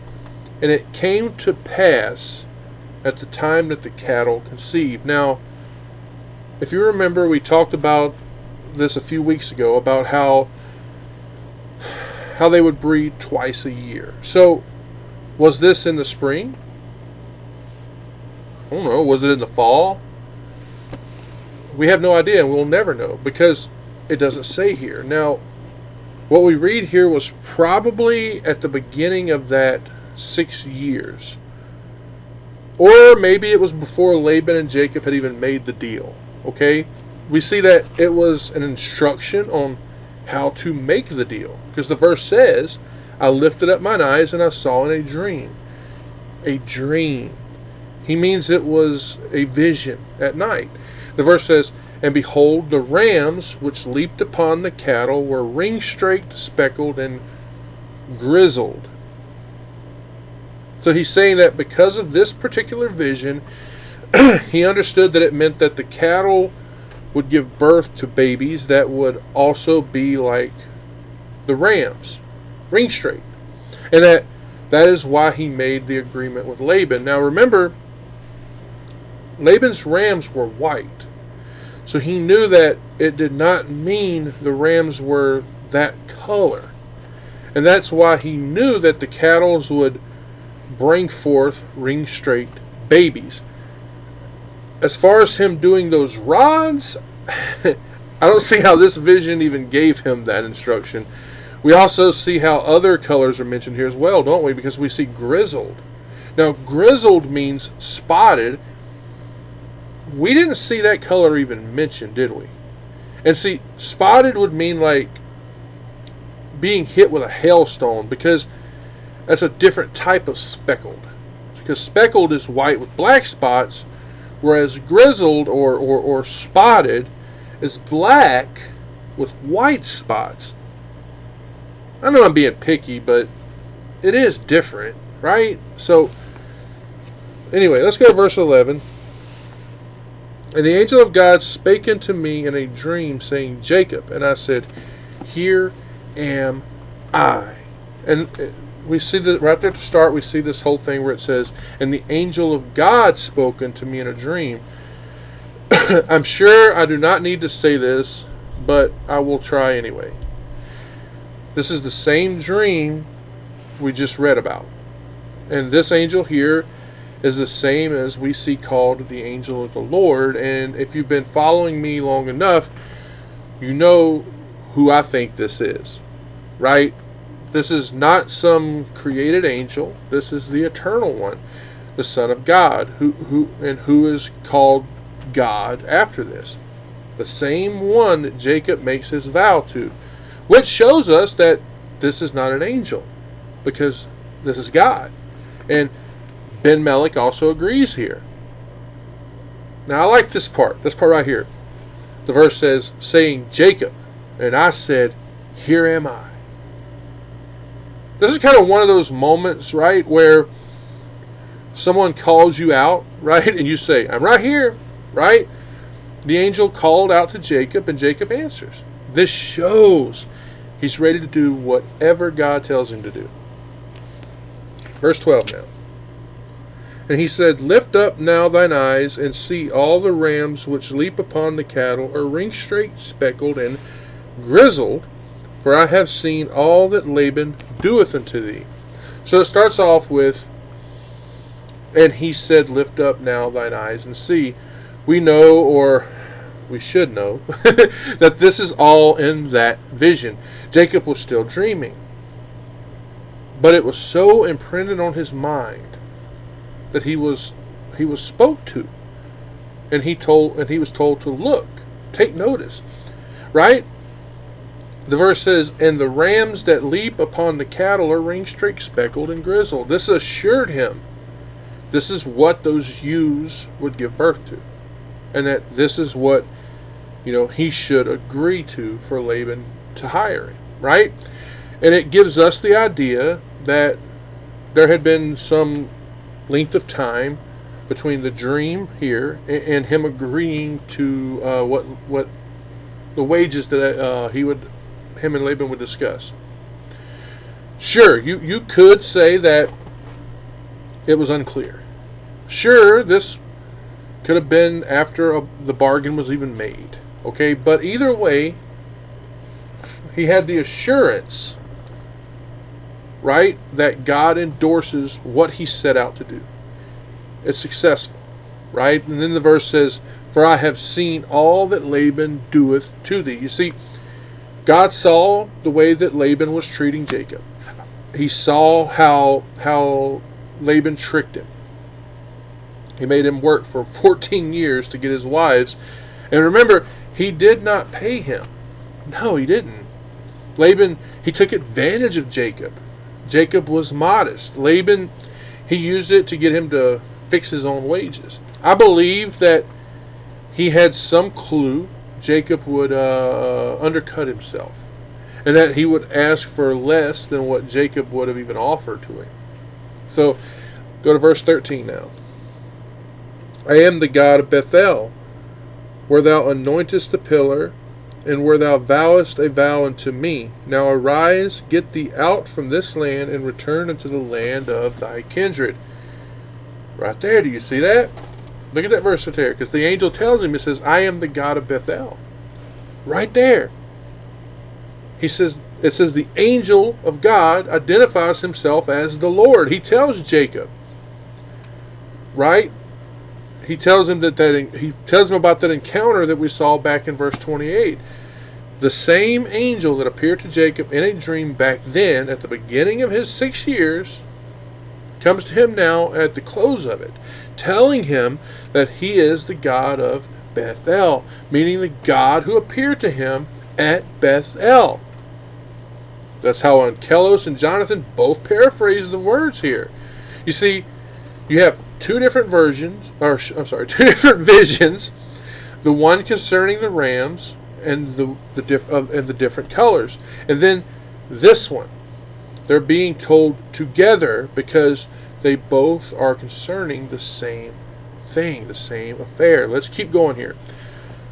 and it came to pass at the time that the cattle conceived. Now, if you remember, we talked about this a few weeks ago, about how they would breed twice a year. So, was this in the spring? I don't know. Was it in the fall? We have no idea, and we'll never know, because it doesn't say here. Now, what we read here was probably at the beginning of that 6 years. Or maybe it was before Laban and Jacob had even made the deal. Okay? We see that it was an instruction on how to make the deal. Because the verse says, I lifted up mine eyes and I saw in a dream. A dream. He means it was a vision at night. The verse says, and behold, the rams which leaped upon the cattle were ring-straight, speckled, and grizzled. So he's saying that because of this particular vision, he understood that it meant that the cattle would give birth to babies that would also be like the rams, ring straight. And that is why he made the agreement with Laban. Now remember, Laban's rams were white. So he knew that it did not mean the rams were that color. And that's why he knew that the cattle would bring forth ring straight babies. As far as him doing those rods, I don't see how this vision even gave him that instruction. We also see how other colors are mentioned here as well, don't we? Because we see grizzled. Now, grizzled means spotted. We didn't see that color even mentioned, did we? And see, spotted would mean like being hit with a hailstone, because that's a different type of speckled. Because speckled is white with black spots, whereas grizzled or spotted is black with white spots. I know I'm being picky, but it is different, right? So, anyway, let's go to verse 11. And the angel of God spake unto me in a dream, saying, Jacob. And I said, Here am I. And we see that right there at the start, we see this whole thing where it says, and the angel of God spoke unto me in a dream. I'm sure I do not need to say this, but I will try anyway. This is the same dream we just read about. And this angel here is the same as we see called the angel of the Lord. And if you've been following me long enough, you know who I think this is, right? This is not some created angel. This is the eternal one, the Son of God, who is called God after this. The same one that Jacob makes his vow to, which shows us that this is not an angel, because this is God. And Ben Melech also agrees here. Now I like this part right here. The verse says, saying Jacob, and I said, Here am I. This is kind of one of those moments, right, where someone calls you out, right, and you say, I'm right here, right? The angel called out to Jacob, and Jacob answers. This shows he's ready to do whatever God tells him to do. Verse 12 now. And he said, Lift up now thine eyes, and see all the rams which leap upon the cattle are ring-straight, speckled, and grizzled, for I have seen all that Laban doeth unto thee. So it starts off with, and he said, Lift up now thine eyes, and see. We know, or we should know, that this is all in that vision. Jacob was still dreaming. But it was so imprinted on his mind that he was spoke to, and he was told to look, take notice, right? The verse says, and the rams that leap upon the cattle are ring-straight, speckled, and grizzled. This assured him this is what those ewes would give birth to, and that this is what he should agree to for Laban to hire him, right? And it gives us the idea that there had been some length of time between the dream here and him agreeing to what the wages that him and Laban would discuss. Sure, you could say that it was unclear. Sure, this could have been after the bargain was even made. Okay, but either way, he had the assurance, right, that God endorses what he set out to do. It's successful, right? And then the verse says, "For I have seen all that Laban doeth to thee." You see, God saw the way that Laban was treating Jacob. He saw how Laban tricked him. He made him work for 14 years to get his wives. And remember, he did not pay him. No, he didn't. Laban, he took advantage of Jacob. Jacob was modest. Laban, he used it to get him to fix his own wages. I believe that he had some clue Jacob would undercut himself, and that he would ask for less than what Jacob would have even offered to him. So, go to verse 13 now. "I am the God of Bethel, where thou anointest the pillar, and where thou vowest a vow unto me. Now arise, get thee out from this land, and return unto the land of thy kindred." Right there, do you see that? Look at that verse right there, because the angel tells him, it says, "I am the God of Bethel." Right there. It says the angel of God identifies himself as the Lord. He tells Jacob, right? He tells him he tells him about that encounter that we saw back in verse 28. The same angel that appeared to Jacob in a dream back then, at the beginning of his 6 years, comes to him now at the close of it, telling him that he is the God of Bethel, meaning the God who appeared to him at Bethel. That's how Ankelos and Jonathan both paraphrase the words here. You see, you have two different two different visions. The one concerning the rams and the different colors, and then this one. They're being told together because they both are concerning the same thing, the same affair. Let's keep going here.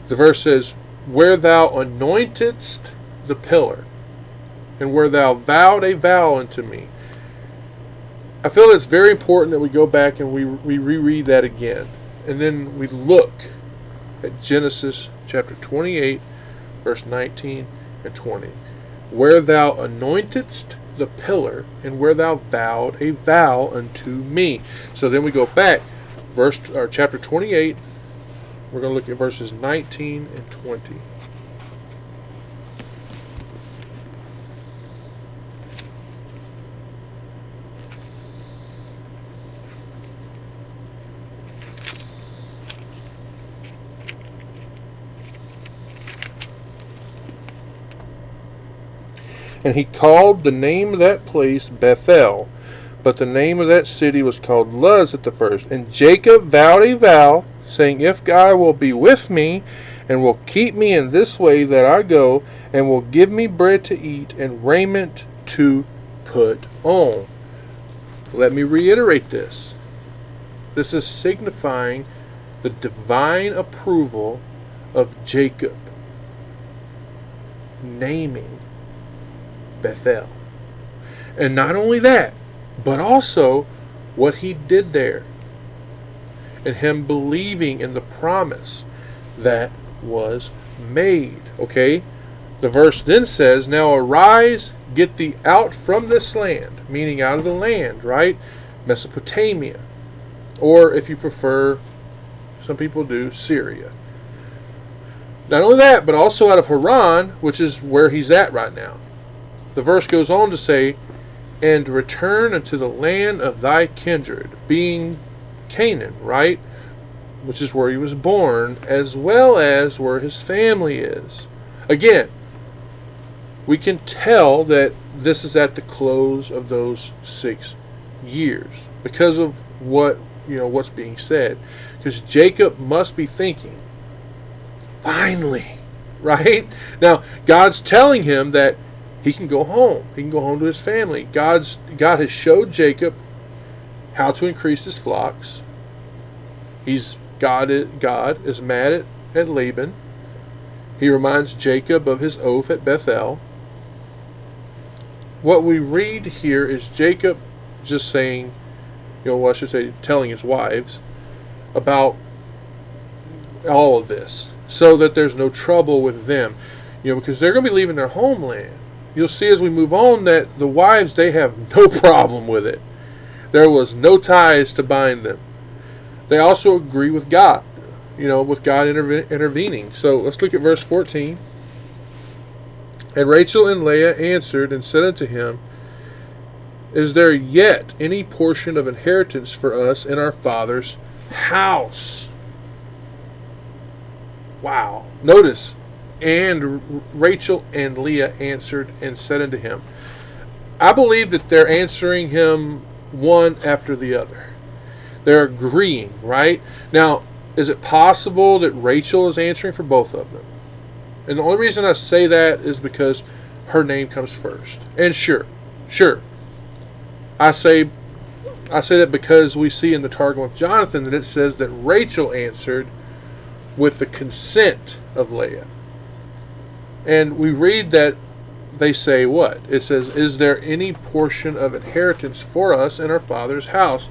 The verse says, "Where thou anointedst the pillar, and where thou vowed a vow unto me." I feel it's very important that we go back and we reread that again. And then we look at Genesis chapter 28, verse 19 and 20. "Where thou anointedst the pillar, and where thou vowed a vow unto me." So then we go back, chapter 28. We're going to look at verses 19 and 20. "And he called the name of that place Bethel, but the name of that city was called Luz at the first. And Jacob vowed a vow, saying, If God will be with me, and will keep me in this way that I go, and will give me bread to eat, and raiment to put on." Let me reiterate this. This is signifying the divine approval of Jacob naming Bethel. And not only that, but also what he did there, and him believing in the promise that was made. Okay? The verse then says, "Now arise, get thee out from this land," meaning out of the land, right? Mesopotamia. Or if you prefer, some people do, Syria. Not only that, but also out of Haran, which is where he's at right now. The verse goes on to say, "And return unto the land of thy kindred," being Canaan, right? Which is where he was born, as well as where his family is. Again, we can tell that this is at the close of those 6 years because of what's being said. Because Jacob must be thinking, finally, right? Now, God's telling him that he can go home. He can go home to his family. God has showed Jacob how to increase his flocks. God is mad at Laban. He reminds Jacob of his oath at Bethel. What we read here is Jacob just saying, I should say, telling his wives about all of this, so that there's no trouble with them, because they're going to be leaving their homeland. You'll see as we move on that the wives, they have no problem with it. There was no ties to bind them. They also agree with God, with God intervening. So let's look at verse 14. And Rachel and Leah answered and said unto him, Is there yet any portion of inheritance for us in our father's house? Wow. Notice, and Rachel and Leah answered and said unto him. I believe that they're answering him one after the other. They're agreeing, right? Now, is it possible that Rachel is answering for both of them? And the only reason I say that is because her name comes first. And sure. I say that because we see in the Targum of Jonathan that it says that Rachel answered with the consent of Leah. And we read that they say what? It says, Is there any portion of inheritance for us in our father's house?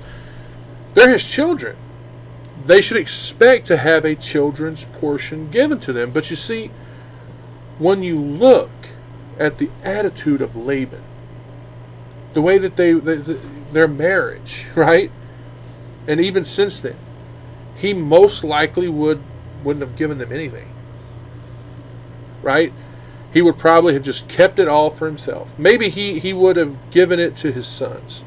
They're his children. They should expect to have a children's portion given to them. But you see, when you look at the attitude of Laban, the way that their marriage, right? And even since then, he most likely wouldn't have given them anything. Right? He would probably have just kept it all for himself. Maybe he would have given it to his sons.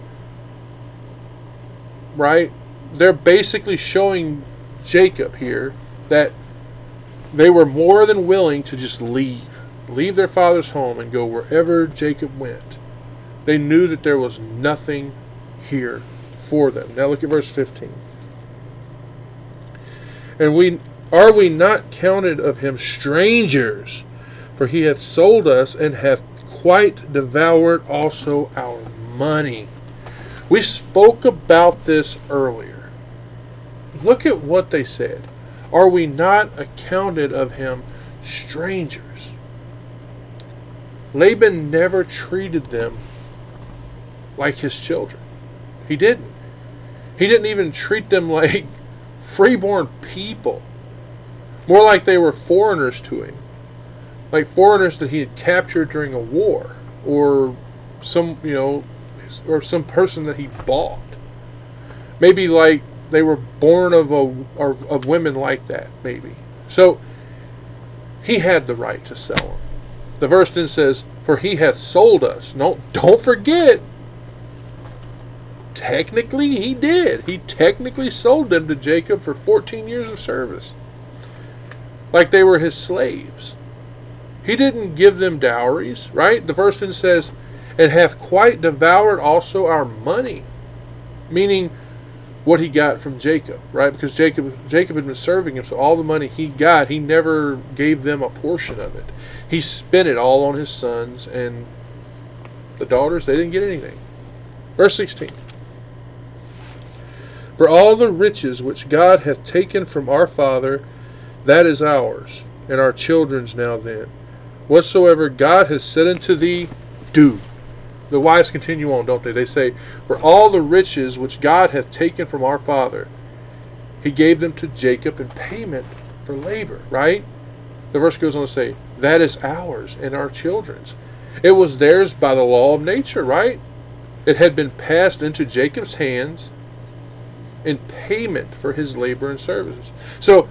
Right? They're basically showing Jacob here that they were more than willing to just leave their father's home and go wherever Jacob went. They knew that there was nothing here for them. Now look at verse 15. And are we not counted of him strangers? For he hath sold us and hath quite devoured also our money. We spoke about this earlier. Look at what they said. Are we not accounted of him strangers? Laban never treated them like his children. He didn't. He didn't even treat them like freeborn people. More like they were foreigners to him. Like foreigners that he had captured during a war, or some person that he bought. Maybe like they were born of women like that, maybe. So he had the right to sell them. The verse then says, "For he hath sold us." No, don't forget. Technically, he did. He technically sold them to Jacob for 14 years of service, like they were his slaves. He didn't give them dowries, right? The verse then says, "And hath quite devoured also our money," meaning what he got from Jacob, right? Because Jacob had been serving him, so all the money he got, he never gave them a portion of it. He spent it all on his sons, and the daughters, they didn't get anything. Verse 16. For all the riches which God hath taken from our father, that is ours, and our children's now then. Whatsoever God has said unto thee, do. The wives continue on, don't they? They say, for all the riches which God hath taken from our father, he gave them to Jacob in payment for labor, right? The verse goes on to say, that is ours and our children's. It was theirs by the law of nature, right? It had been passed into Jacob's hands in payment for his labor and services. So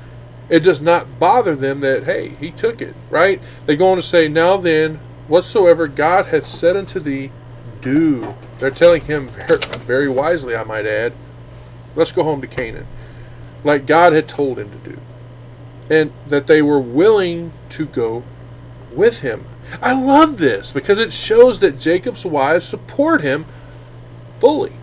it does not bother them that, hey, he took it, right? They go on to say, now then, whatsoever God hath said unto thee, do. They're telling him very wisely, I might add, let's go home to Canaan, like God had told him to do. And that they were willing to go with him. I love this because it shows that Jacob's wives support him fully.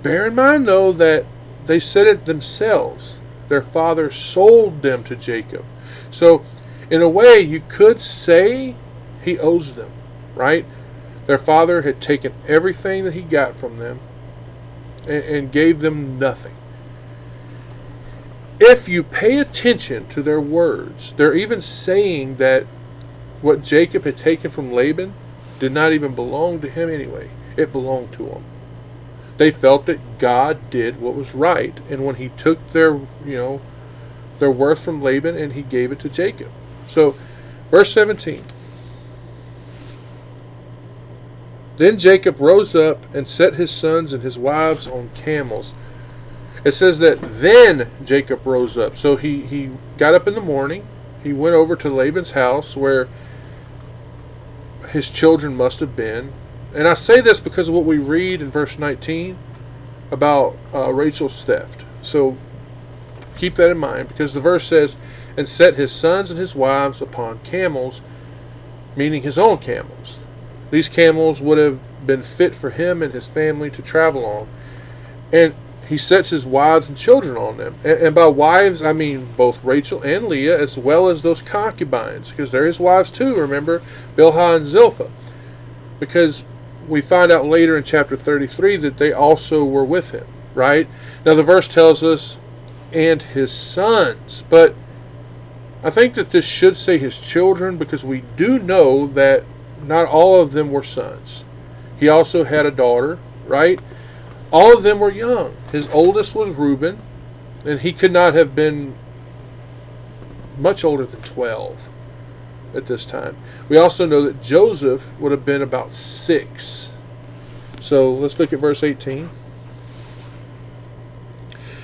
Bear in mind, though, that they said it themselves. Their father sold them to Jacob. So, in a way, you could say he owes them, right? Their father had taken everything that he got from them, and gave them nothing. If you pay attention to their words, they're even saying that what Jacob had taken from Laban did not even belong to him anyway. It belonged to him. They felt that God did what was right, and when he took their worth from Laban and he gave it to Jacob. So, verse 17. Then Jacob rose up and set his sons and his wives on camels. It says that then Jacob rose up. So he got up in the morning. He went over to Laban's house where his children must have been. And I say this because of what we read in verse 19 about Rachel's theft. So keep that in mind, because the verse says, and set his sons and his wives upon camels, meaning his own camels. These camels would have been fit for him and his family to travel on. And he sets his wives and children on them. And by wives, I mean both Rachel and Leah, as well as those concubines, because they're his wives too, remember, Bilhah and Zilpah. Because we find out later in chapter 33 that they also were with him, right? Now the verse tells us, and his sons. But I think that this should say his children, because we do know that not all of them were sons. He also had a daughter, right? All of them were young. His oldest was Reuben, and he could not have been much older than 12 at this time. We also know that Joseph would have been about 6. So let's look at verse 18.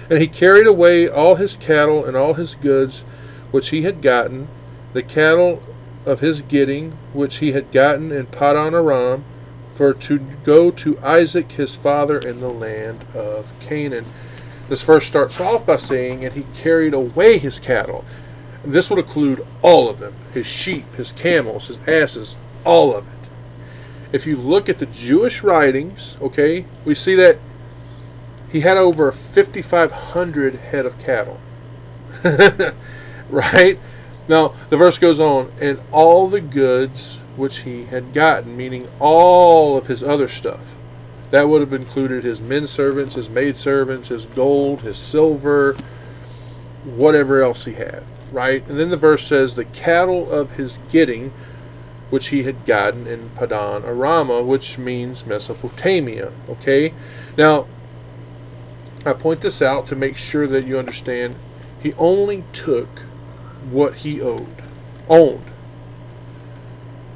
And he carried away all his cattle and all his goods which he had gotten, the cattle of his getting which he had gotten in Paddan Aram, for to go to Isaac his father in the land of Canaan. This verse starts off by saying, and he carried away his cattle. And this would include all of them, his sheep, his camels, his asses, all of it. If you look at the Jewish writings, okay, we see that he had over 5,500 head of cattle. Right? Now, the verse goes on, and all the goods which he had gotten, meaning all of his other stuff. That would have included his men servants, his maid servants, his gold, his silver, whatever else he had, right? And then the verse says, the cattle of his getting, which he had gotten in Paddan Aram, which means Mesopotamia, okay? Now, I point this out to make sure that you understand he only took what he owned.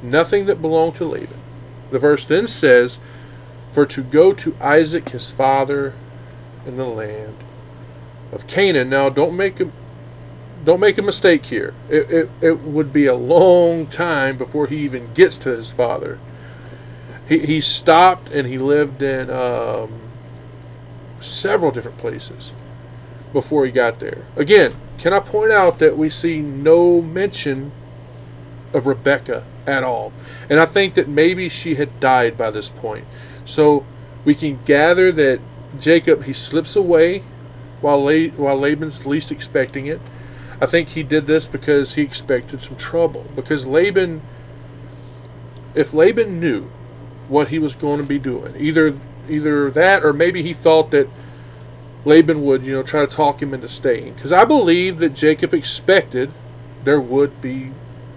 Nothing that belonged to Laban. The verse then says, for to go to Isaac his father in the land of Canaan. Now don't make a mistake here. It would be a long time before he even gets to his father. He stopped and he lived in several different places before he got there. Again, can I point out that we see no mention of Rebekah at all? And I think that maybe she had died by this point. So we can gather that Jacob, he slips away while Laban's least expecting it. I think he did this because he expected some trouble. Because if Laban knew what he was going to be doing, either that, or maybe he thought that Laban would, try to talk him into staying. Because I believe that Jacob expected there would be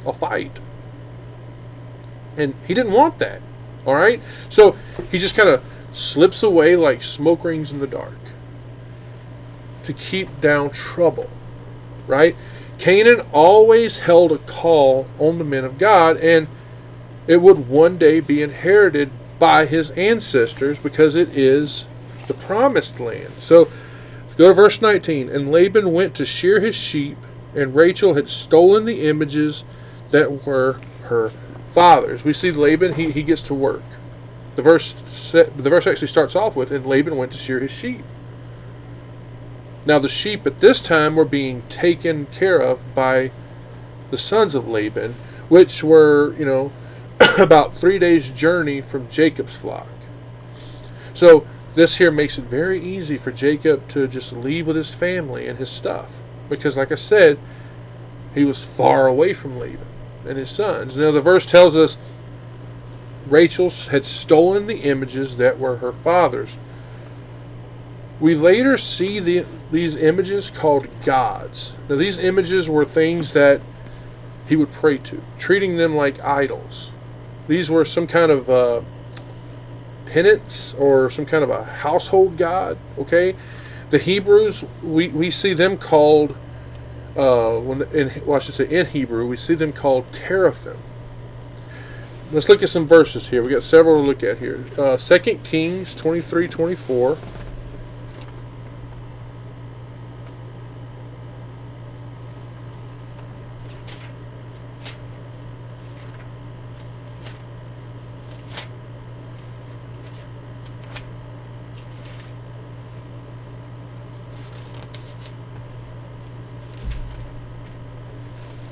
a fight. And he didn't want that. All right? So he just kind of slips away like smoke rings in the dark to keep down trouble. Right? Canaan always held a call on the men of God, and it would one day be inherited by his ancestors because it is the promised land. So go to verse 19. And Laban went to shear his sheep, and Rachel had stolen the images that were her father's. We see Laban, he gets to work. The verse actually starts off with, and Laban went to shear his sheep. Now the sheep at this time were being taken care of by the sons of Laban, which were, about 3 days' journey from Jacob's flock. So this here makes it very easy for Jacob to just leave with his family and his stuff. Because like I said, he was far away from Laban and his sons. Now the verse tells us Rachel had stolen the images that were her father's. We later see these images called gods. Now, these images were things that he would pray to, treating them like idols. These were some kind of penance or some kind of a household god. Okay, the Hebrews, we see them called I should say in Hebrew, we see them called teraphim. Let's look at some verses here. We got several to look at here. 2 Kings 23:24.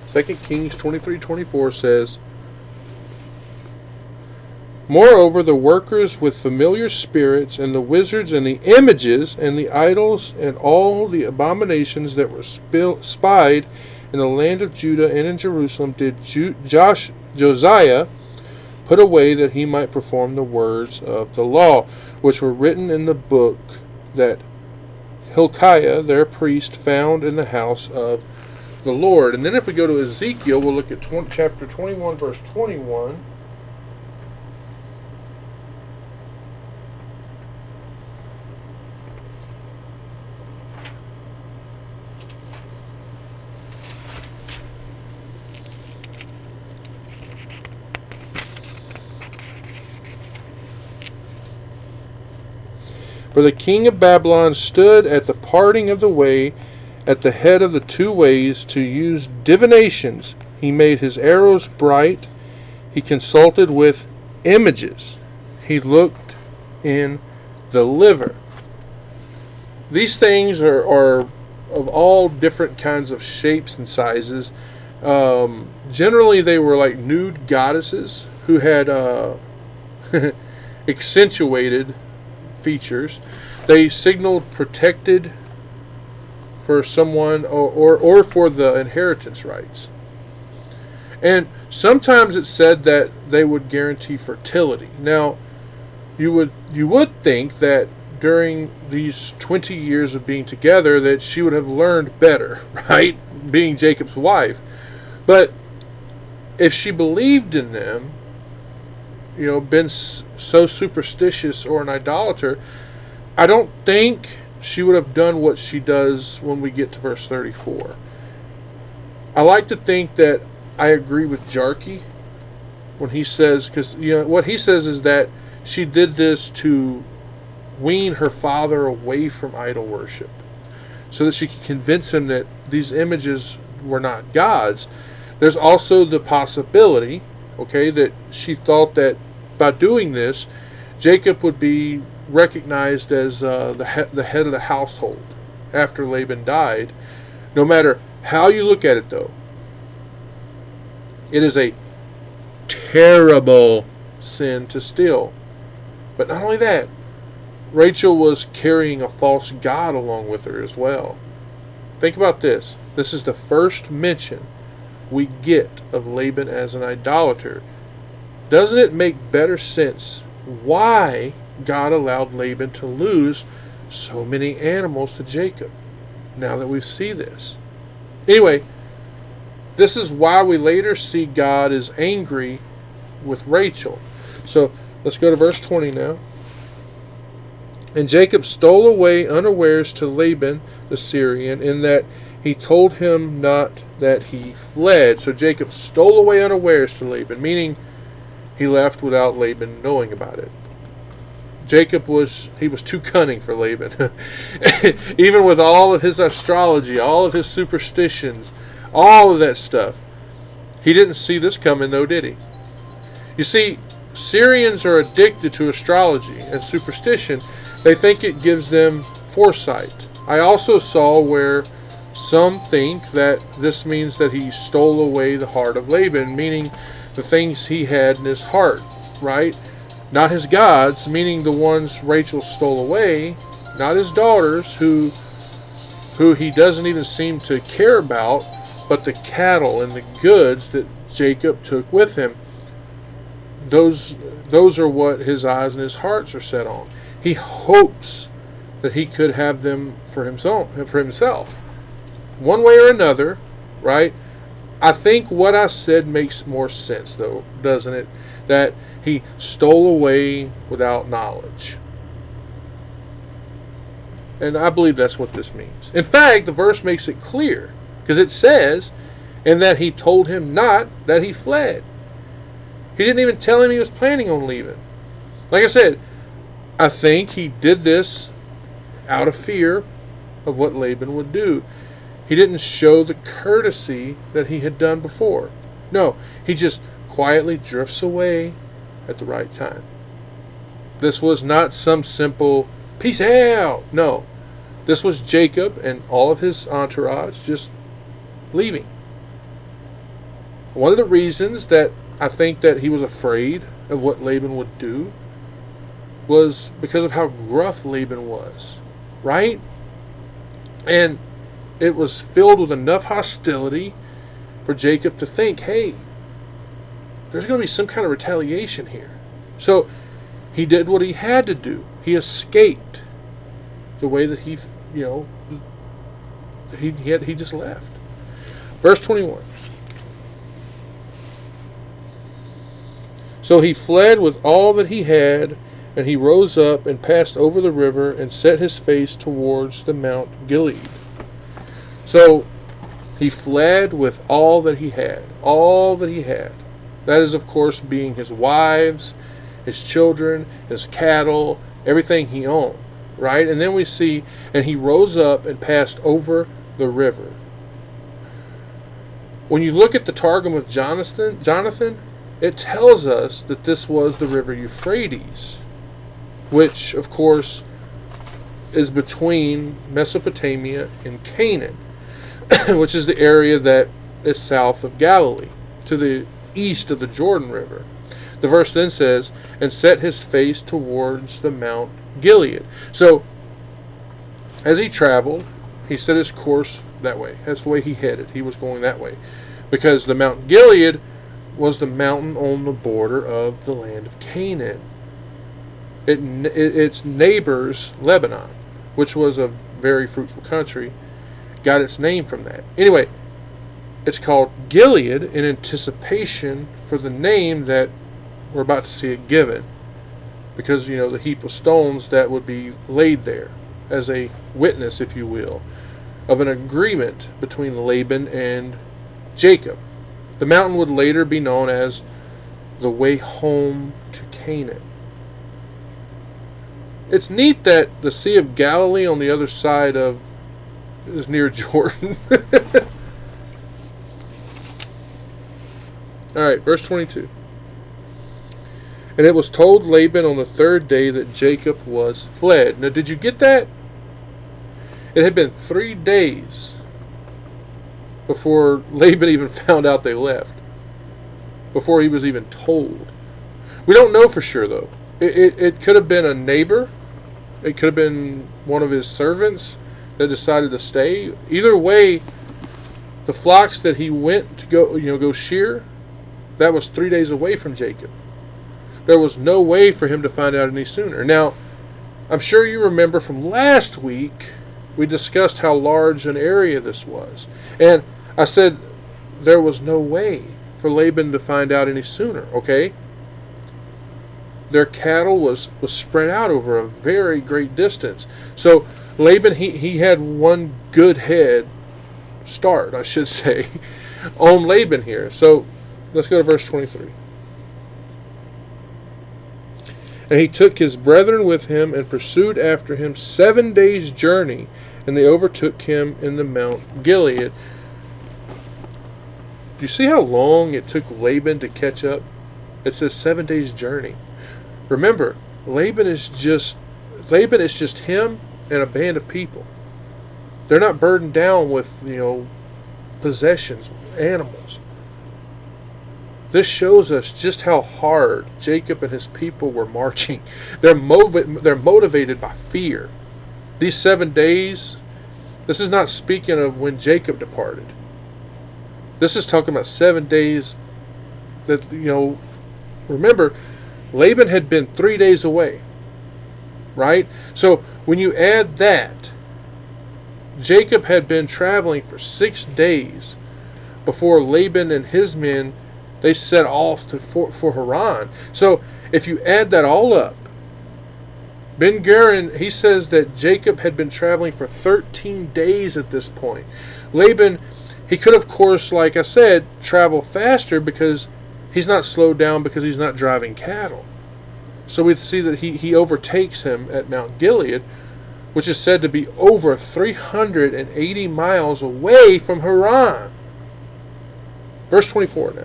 Second Kings 23:24 says, "Moreover, the workers with familiar spirits, and the wizards, and the images, and the idols, and all the abominations that were spied in the land of Judah and in Jerusalem, did Josiah put away, that he might perform the words of the law, which were written in the book that Hilkiah their priest found in the house of the Lord." And then if we go to Ezekiel, we'll look at chapter 21, verse 21. "For the king of Babylon stood at the parting of the way, at the head of the two ways, to use divinations. He made his arrows bright. He consulted with images. He looked in the liver." These things are of all different kinds of shapes and sizes. Generally, they were like nude goddesses who had accentuated features. They signaled protected for someone or for the inheritance rights. And sometimes it's said that they would guarantee fertility. Now, you would think that during these 20 years of being together that she would have learned better, right? Being Jacob's wife. But if she believed in them, been so superstitious or an idolater, I don't think she would have done what she does when we get to verse 34. I like to think that I agree with Jarkey when he says, because what he says is that she did this to wean her father away from idol worship, so that she could convince him that these images were not gods. There's also the possibility, that she thought that by doing this, Jacob would be recognized as the head of the household after Laban died. No matter how you look at it, though, it is a terrible sin to steal. But not only that, Rachel was carrying a false god along with her as well. Think about this. This is the first mention we get of Laban as an idolater. Doesn't it make better sense why God allowed Laban to lose so many animals to Jacob, now that we see this? Anyway, this is why we later see God is angry with Rachel. So let's go to verse 20 now. "And Jacob stole away unawares to Laban the Syrian, in that he told him not that he fled." So Jacob stole away unawares to Laban, meaning he left without Laban knowing about it. Jacob was too cunning for Laban. Even with all of his astrology, all of his superstitions, all of that stuff, he didn't see this coming, though, did he? You see, Syrians are addicted to astrology and superstition. They think it gives them foresight. I also saw where some think that this means that he stole away the heart of Laban, meaning the things he had in his heart, right? Not his gods, meaning the ones Rachel stole away, not his daughters, who he doesn't even seem to care about, but the cattle and the goods that Jacob took with him. Those are what his eyes and his hearts are set on. He hopes that he could have them for himself. One way or another, right? I think what I said makes more sense, though, doesn't it? That he stole away without knowledge. And I believe that's what this means. In fact, the verse makes it clear, because it says, and that he told him not that he fled. He didn't even tell him he was planning on leaving. Like I said, I think he did this out of fear of what Laban would do. He didn't show the courtesy that he had done before. No, he just quietly drifts away at the right time. This was not some simple peace out. No, this was Jacob and all of his entourage just leaving. One of the reasons that I think that he was afraid of what Laban would do was because of how gruff Laban was, right? And it was filled with enough hostility for Jacob to think, hey, there's going to be some kind of retaliation here. So he did what he had to do. He escaped the way that he just left. Verse 21. So he fled with all that he had, and he rose up and passed over the river and set his face towards the Mount Gilead. So he fled with all that he had. All that he had. That is, of course, being his wives, his children, his cattle, everything he owned. Right? And then we see, and he rose up and passed over the river. When you look at the Targum of Jonathan, it tells us that this was the river Euphrates, which, of course, is between Mesopotamia and Canaan, which is the area that is south of Galilee, to the east of the Jordan River. The verse then says, and set his face towards the Mount Gilead. So, as he traveled, he set his course that way. That's the way he headed. He was going that way. Because the Mount Gilead was the mountain on the border of the land of Canaan. Its neighbors, Lebanon, which was a very fruitful country, got its name from that. Anyway, it's called Gilead in anticipation for the name that we're about to see it given. Because, the heap of stones that would be laid there as a witness, if you will, of an agreement between Laban and Jacob. The mountain would later be known as the way home to Canaan. It's neat that the Sea of Galilee on the other side is near Jordan. Alright, verse 22. And it was told Laban on the third day that Jacob was fled. Now, did you get that? It had been 3 days before Laban even found out they left. Before he was even told. We don't know for sure, though. It could have been a neighbor. It could have been one of his servants that decided to stay. Either way, the flocks that he went to go shear, that was 3 days away from Jacob. There was no way for him to find out any sooner. Now, I'm sure you remember from last week, we discussed how large an area this was. And I said there was no way for Laban to find out any sooner, okay? Their cattle was spread out over a very great distance. So Laban, he had one good head start, I should say, on Laban here. So let's go to verse 23. And he took his brethren with him and pursued after him 7 days' journey, and they overtook him in the Mount Gilead. Do you see how long it took Laban to catch up? It says 7 days' journey. Remember, Laban is just him and a band of people. They're not burdened down with, possessions, animals. This shows us just how hard Jacob and his people were marching. They're motivated by fear. These 7 days, this is not speaking of when Jacob departed. This is talking about 7 days that, remember, Laban had been 3 days away, right? So When you add that, Jacob had been traveling for 6 days before Laban and his men, they set off for Haran. So if you add that all up, Ben Gurion, he says that Jacob had been traveling for 13 days at this point. Laban, he could, of course, like I said, travel faster because he's not slowed down because he's not driving cattle. So we see that he overtakes him at Mount Gilead, which is said to be over 380 miles away from Haran. Verse 24 now.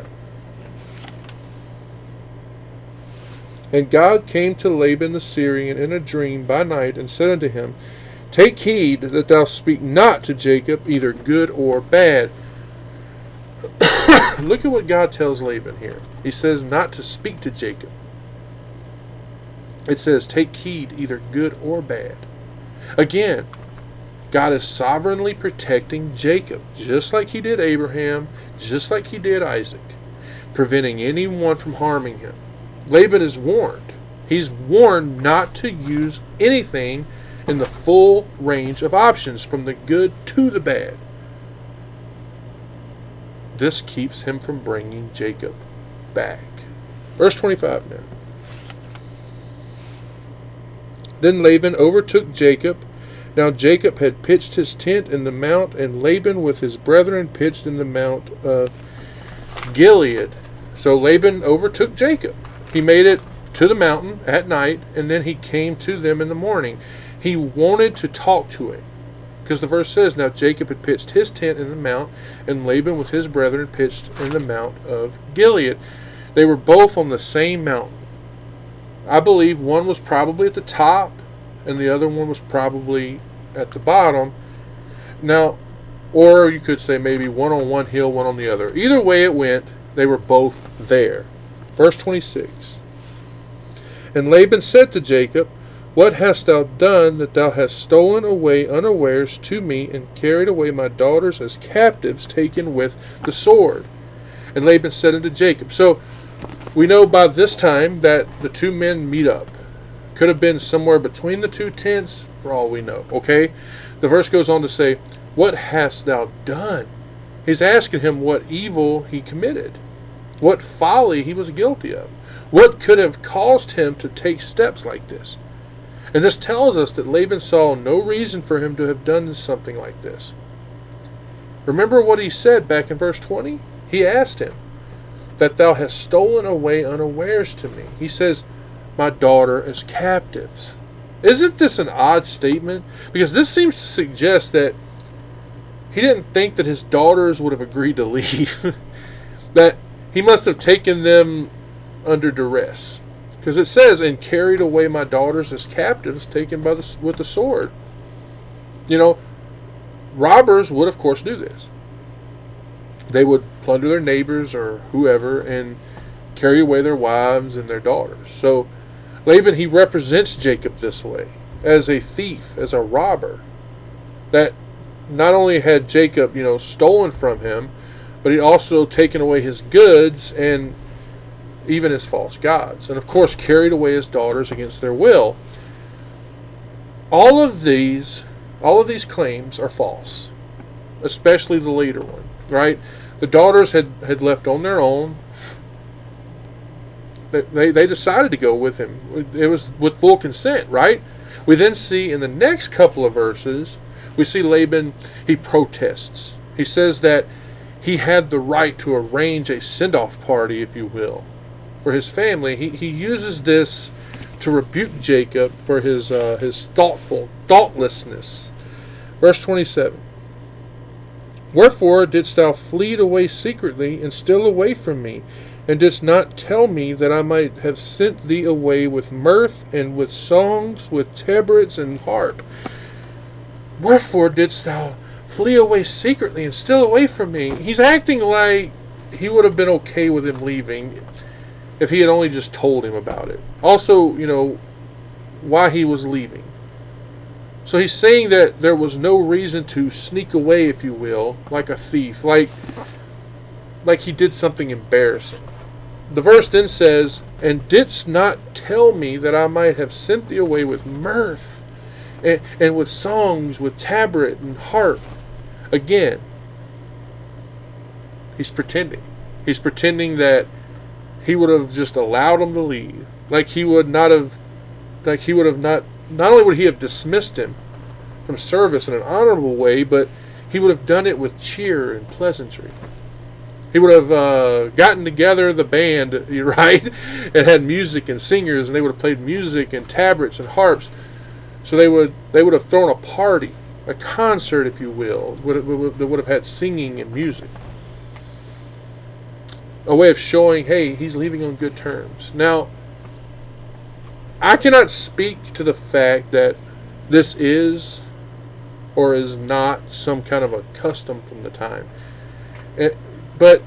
And God came to Laban the Syrian in a dream by night, and said unto him, Take heed that thou speak not to Jacob, either good or bad. Look at what God tells Laban here. He says not to speak to Jacob. It says, take heed, either good or bad. Again, God is sovereignly protecting Jacob, just like he did Abraham, just like he did Isaac, preventing anyone from harming him. Laban is warned. He's warned not to use anything in the full range of options, from the good to the bad. This keeps him from bringing Jacob back. Verse 25 now. Then Laban overtook Jacob. Now Jacob had pitched his tent in the mount, and Laban with his brethren pitched in the mount of Gilead. So Laban overtook Jacob. He made it to the mountain at night, and then he came to them in the morning. He wanted to talk to him, because the verse says, Now Jacob had pitched his tent in the mount, and Laban with his brethren pitched in the mount of Gilead. They were both on the same mountain. I believe one was probably at the top, and the other one was probably at the bottom. Now, or you could say maybe one on one hill, one on the other. Either way it went, they were both there. Verse 26. And Laban said to Jacob, What hast thou done, that thou hast stolen away unawares to me, and carried away my daughters as captives taken with the sword? And Laban said unto Jacob. So we know by this time that the two men meet up. Could have been somewhere between the two tents, for all we know. Okay? The verse goes on to say, What hast thou done? He's asking him what evil he committed, what folly he was guilty of, what could have caused him to take steps like this. And this tells us that Laban saw no reason for him to have done something like this. Remember what he said back in verse 20? He asked him, that thou hast stolen away unawares to me. He says, my daughter as captives. Isn't this an odd statement? Because this seems to suggest that he didn't think that his daughters would have agreed to leave. That he must have taken them under duress. Because it says, and carried away my daughters as captives taken with the sword. You know, robbers would of course do this. They would plunder their neighbors or whoever and carry away their wives and their daughters. So Laban, he represents Jacob this way, as a thief, as a robber, that not only had Jacob, stolen from him, but he'd also taken away his goods and even his false gods, and of course carried away his daughters against their will. All of these claims are false, especially the later one, right? The daughters had left on their own. They decided to go with him. It was with full consent, right? We then see in the next couple of verses, we see Laban, he protests. He says that he had the right to arrange a send-off party, if you will, for his family. He uses this to rebuke Jacob for his thoughtlessness. Verse 27. Wherefore didst thou flee away secretly, and steal away from me, and didst not tell me that I might have sent thee away with mirth, and with songs, with tabrets and harp? Wherefore didst thou flee away secretly, and steal away from me? He's acting like he would have been okay with him leaving if he had only just told him about it. Also, why he was leaving. So he's saying that there was no reason to sneak away, if you will, like a thief, like he did something embarrassing. The verse then says, and didst not tell me that I might have sent thee away with mirth, and with songs, with tabret and harp. Again, he's pretending. He's pretending that he would have just allowed him to leave. Like he would not, not only would he have dismissed him from service in an honorable way, but he would have done it with cheer and pleasantry. He would have gotten together the band, right, and had music and singers, and they would have played music and tabrets and harps. So they would have thrown a party, a concert, if you will, that would have had singing and music. A way of showing, hey, he's leaving on good terms. Now, I cannot speak to the fact that this is or is not some kind of a custom from the time. But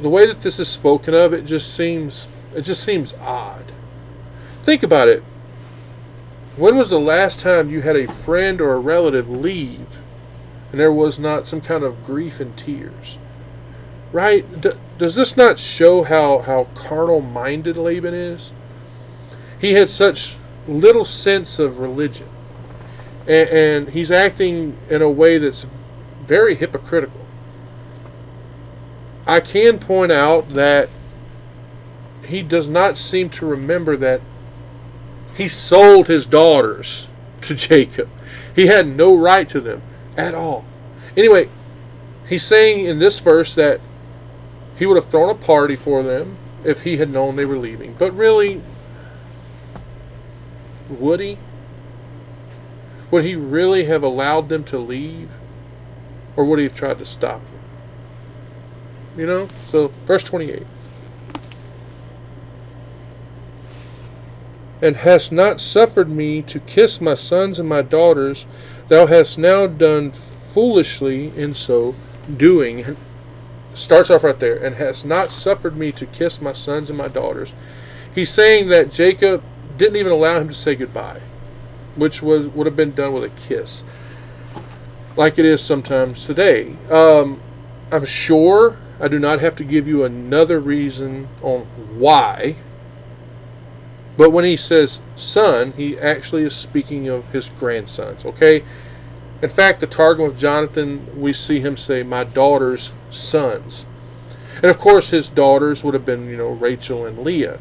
the way that this is spoken of, it just seems odd. Think about it. When was the last time you had a friend or a relative leave and there was not some kind of grief and tears? Right? Does this not show how carnal-minded Laban is? He had such little sense of religion. And he's acting in a way that's very hypocritical. I can point out that he does not seem to remember that he sold his daughters to Jacob. He had no right to them at all. Anyway, he's saying in this verse that he would have thrown a party for them if he had known they were leaving. But really, would he? Would he really have allowed them to leave? Or would he have tried to stop them? You know? So, verse 28. And hast not suffered me to kiss my sons and my daughters, thou hast now done foolishly in so doing. Starts off right there. And hast not suffered me to kiss my sons and my daughters. He's saying that Jacob didn't even allow him to say goodbye, which would have been done with a kiss, like it is sometimes today. I'm sure I do not have to give you another reason on why, but when he says son, he actually is speaking of his grandsons, okay? In fact, the Targum of Jonathan, we see him say, my daughter's sons. And of course, his daughters would have been, Rachel and Leah.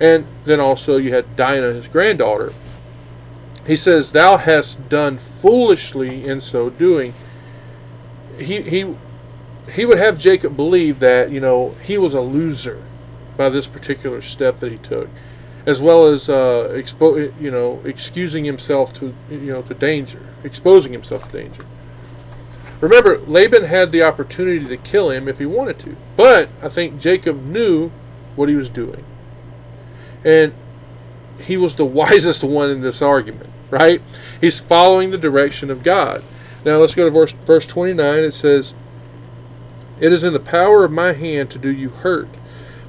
And then also you had Dinah, his granddaughter. He says, thou hast done foolishly in so doing. He would have Jacob believe that, he was a loser by this particular step that he took, as well as excusing himself to danger, exposing himself to danger. Remember, Laban had the opportunity to kill him if he wanted to, but I think Jacob knew what he was doing, and he was the wisest one in this argument, right? He's following the direction of God. Now let's go to verse 29. It says, it is in the power of my hand to do you hurt.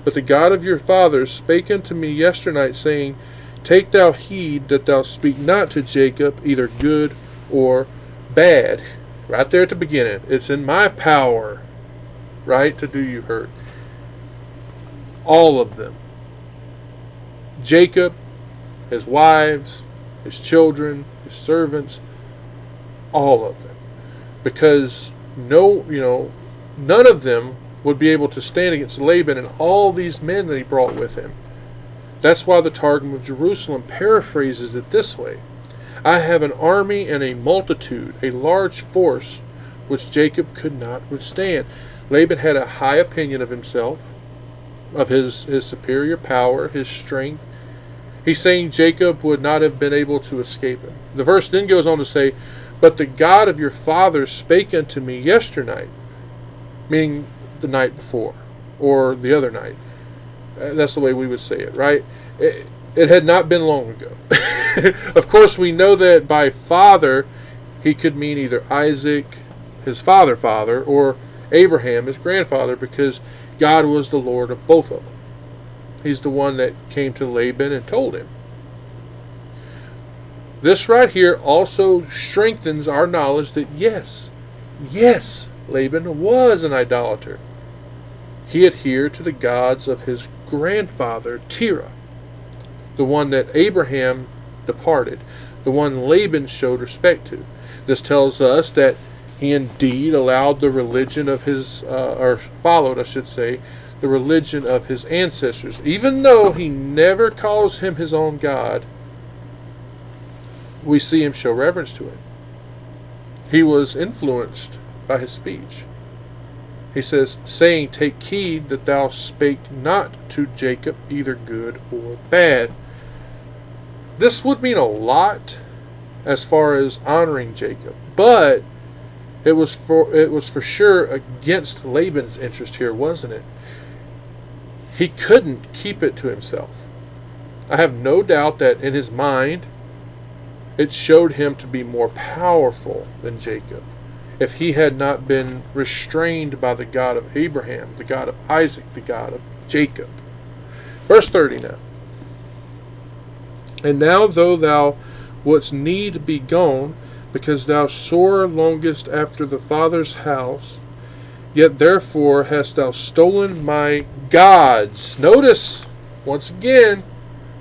But the God of your fathers spake unto me yesternight, saying, take thou heed that thou speak not to Jacob either good or bad. Right there at the beginning. It's in my power, right, to do you hurt. All of them. Jacob, his wives, his children, his servants, all of them. Because none of them would be able to stand against Laban and all these men that he brought with him. That's why the Targum of Jerusalem paraphrases it this way. I have an army and a multitude, a large force, which Jacob could not withstand. Laban had a high opinion of himself, of his superior power, his strength. He's saying Jacob would not have been able to escape him. The verse then goes on to say, but the God of your fathers spake unto me yesternight, meaning the night before, or the other night. That's the way we would say it, right? It had not been long ago. Of course, we know that by father, he could mean either Isaac, his father, or Abraham, his grandfather, because God was the Lord of both of them. He's the one that came to Laban and told him. This right here also strengthens our knowledge that yes, Laban was an idolater. He adhered to the gods of his grandfather, Terah, the one that Abraham departed, the one Laban showed respect to. This tells us that he indeed allowed the religion of his, or followed, I should say, the religion of his ancestors. Even though he never calls him his own God, we see him show reverence to him. He was influenced by his speech. He says, saying, take heed that thou spake not to Jacob either good or bad. This would mean a lot as far as honoring Jacob, but it was for sure against Laban's interest here, wasn't it? He couldn't keep it to himself. I have no doubt that in his mind, it showed him to be more powerful than Jacob. If he had not been restrained by the God of Abraham, the God of Isaac, the God of Jacob. Verse 30 now. And now though thou wouldst need be gone, because thou sore longest after the Father's house, yet therefore hast thou stolen my gods. Notice, once again,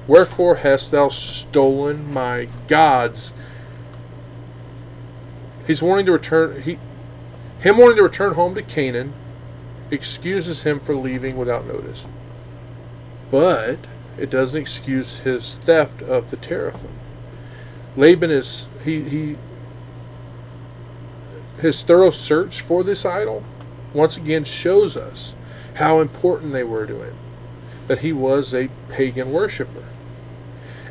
wherefore hast thou stolen my gods? He's wanting to return. Him wanting to return home to Canaan excuses him for leaving without notice, but it doesn't excuse his theft of the teraphim. Laban is his thorough search for this idol once again shows us how important they were to him, that he was a pagan worshiper.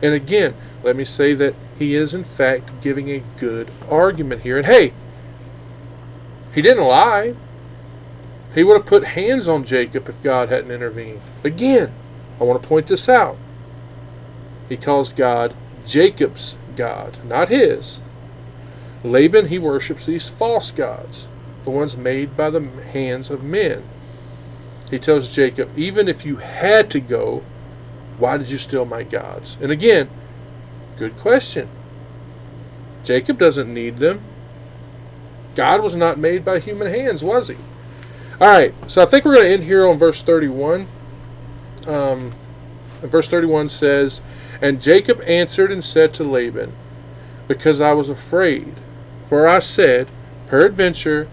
And again, let me say that he is in fact giving a good argument here. And hey, he didn't lie. He would have put hands on Jacob if God hadn't intervened. Again, I want to point this out. He calls God Jacob's God, not his. Laban, he worships these false gods, the ones made by the hands of men. He tells Jacob, even if you had to go, why did you steal my gods? And again, good question. Jacob doesn't need them. God was not made by human hands, was he? Alright, so I think we're going to end here on verse 31. Verse 31 says, and Jacob answered and said to Laban, because I was afraid, for I said, peradventure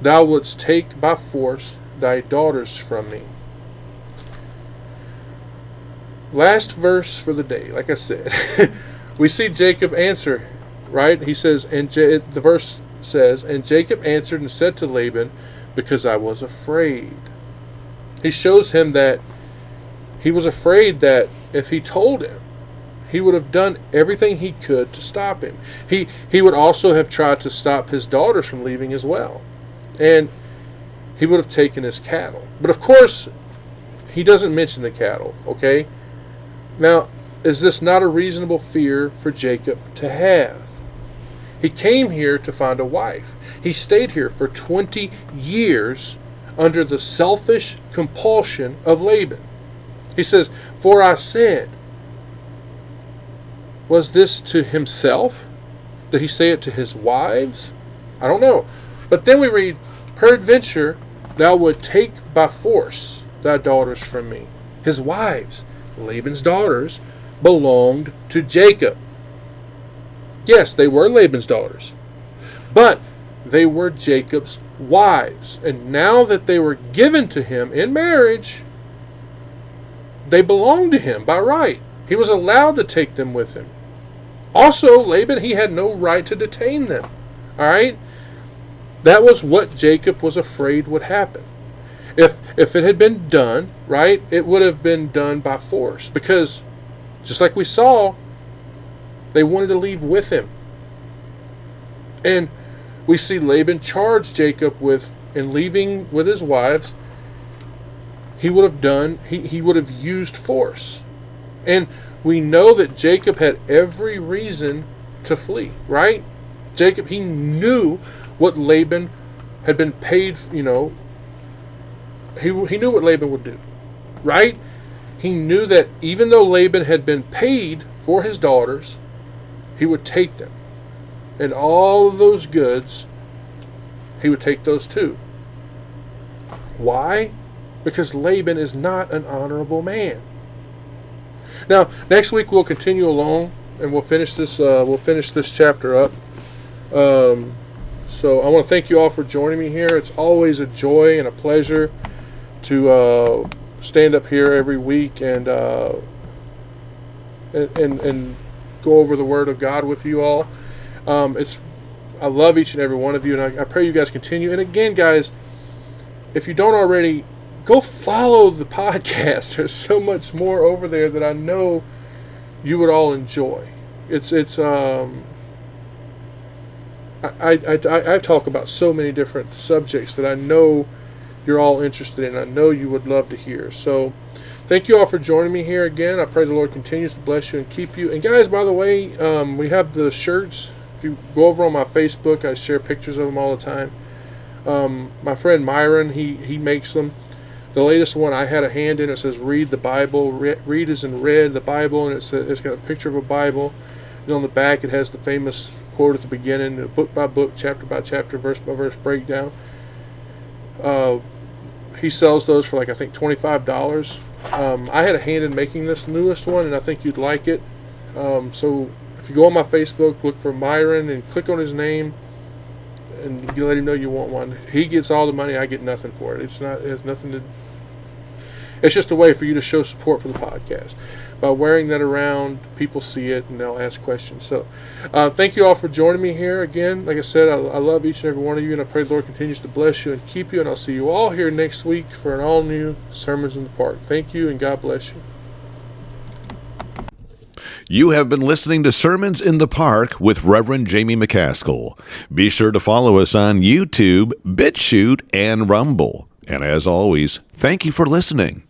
thou wouldst take by force thy daughters from me. Last verse for the day, like I said. We see Jacob answer, right? He says, the verse says, and Jacob answered and said to Laban, because I was afraid. He shows him that he was afraid that if he told him, he would have done everything he could to stop him. He would also have tried to stop his daughters from leaving as well. And he would have taken his cattle. But of course, he doesn't mention the cattle, okay? Now, is this not a reasonable fear for Jacob to have? He came here to find a wife. He stayed here for 20 years under the selfish compulsion of Laban. He says, for I said, was this to himself? Did he say it to his wives? I don't know. But then we read, peradventure thou would take by force thy daughters from me. His wives, Laban's daughters, belonged to Jacob. Yes, they were Laban's daughters, but they were Jacob's wives. And now that they were given to him in marriage, they belonged to him by right. He was allowed to take them with him. Also, Laban, he had no right to detain them. All right? That was what Jacob was afraid would happen. If it had been done, right, it would have been done by force. Because, just like we saw, they wanted to leave with him. And we see Laban charge Jacob with, in leaving with his wives, he would have used force. And we know that Jacob had every reason to flee, right? Jacob, he knew what Laban had been paid, he knew what Laban would do, right? He knew that even though Laban had been paid for his daughters, he would take them. And all of those goods, he would take those too. Why? Because Laban is not an honorable man. Now, next week we'll continue along and we'll finish this. We'll finish this chapter up. So I want to thank you all for joining me here. It's always a joy and a pleasure to stand up here every week and go over the Word of God with you all. I love each and every one of you, and I pray you guys continue. And again, guys, if you don't already, go follow the podcast. There's so much more over there that I know you would all enjoy. I talk about so many different subjects that I know you're all interested in. I know you would love to hear. So thank you all for joining me here again. I pray the Lord continues to bless you and keep you. And guys, by the way, we have the shirts. If you go over on my Facebook, I share pictures of them all the time. My friend Myron, he makes them. The latest one I had a hand in, it says read the Bible. Read is in red, the Bible, and it's got a picture of a Bible. And on the back it has the famous quote at the beginning, a book by book, chapter by chapter, verse by verse breakdown. He sells those for I think $25. I had a hand in making this newest one, and I think you'd like it. So if you go on my Facebook, look for Myron and click on his name, and you let him know you want one. He gets all the money, I get nothing for it. It has nothing to. It's just a way for you to show support for the podcast. By wearing that around, people see it and they'll ask questions. So thank you all for joining me here again. Like I said, I love each and every one of you, and I pray the Lord continues to bless you and keep you. And I'll see you all here next week for an all-new Sermons in the Park. Thank you, and God bless you. You have been listening to Sermons in the Park with Reverend Jamie McCaskill. Be sure to follow us on YouTube, BitChute, and Rumble. And as always, thank you for listening.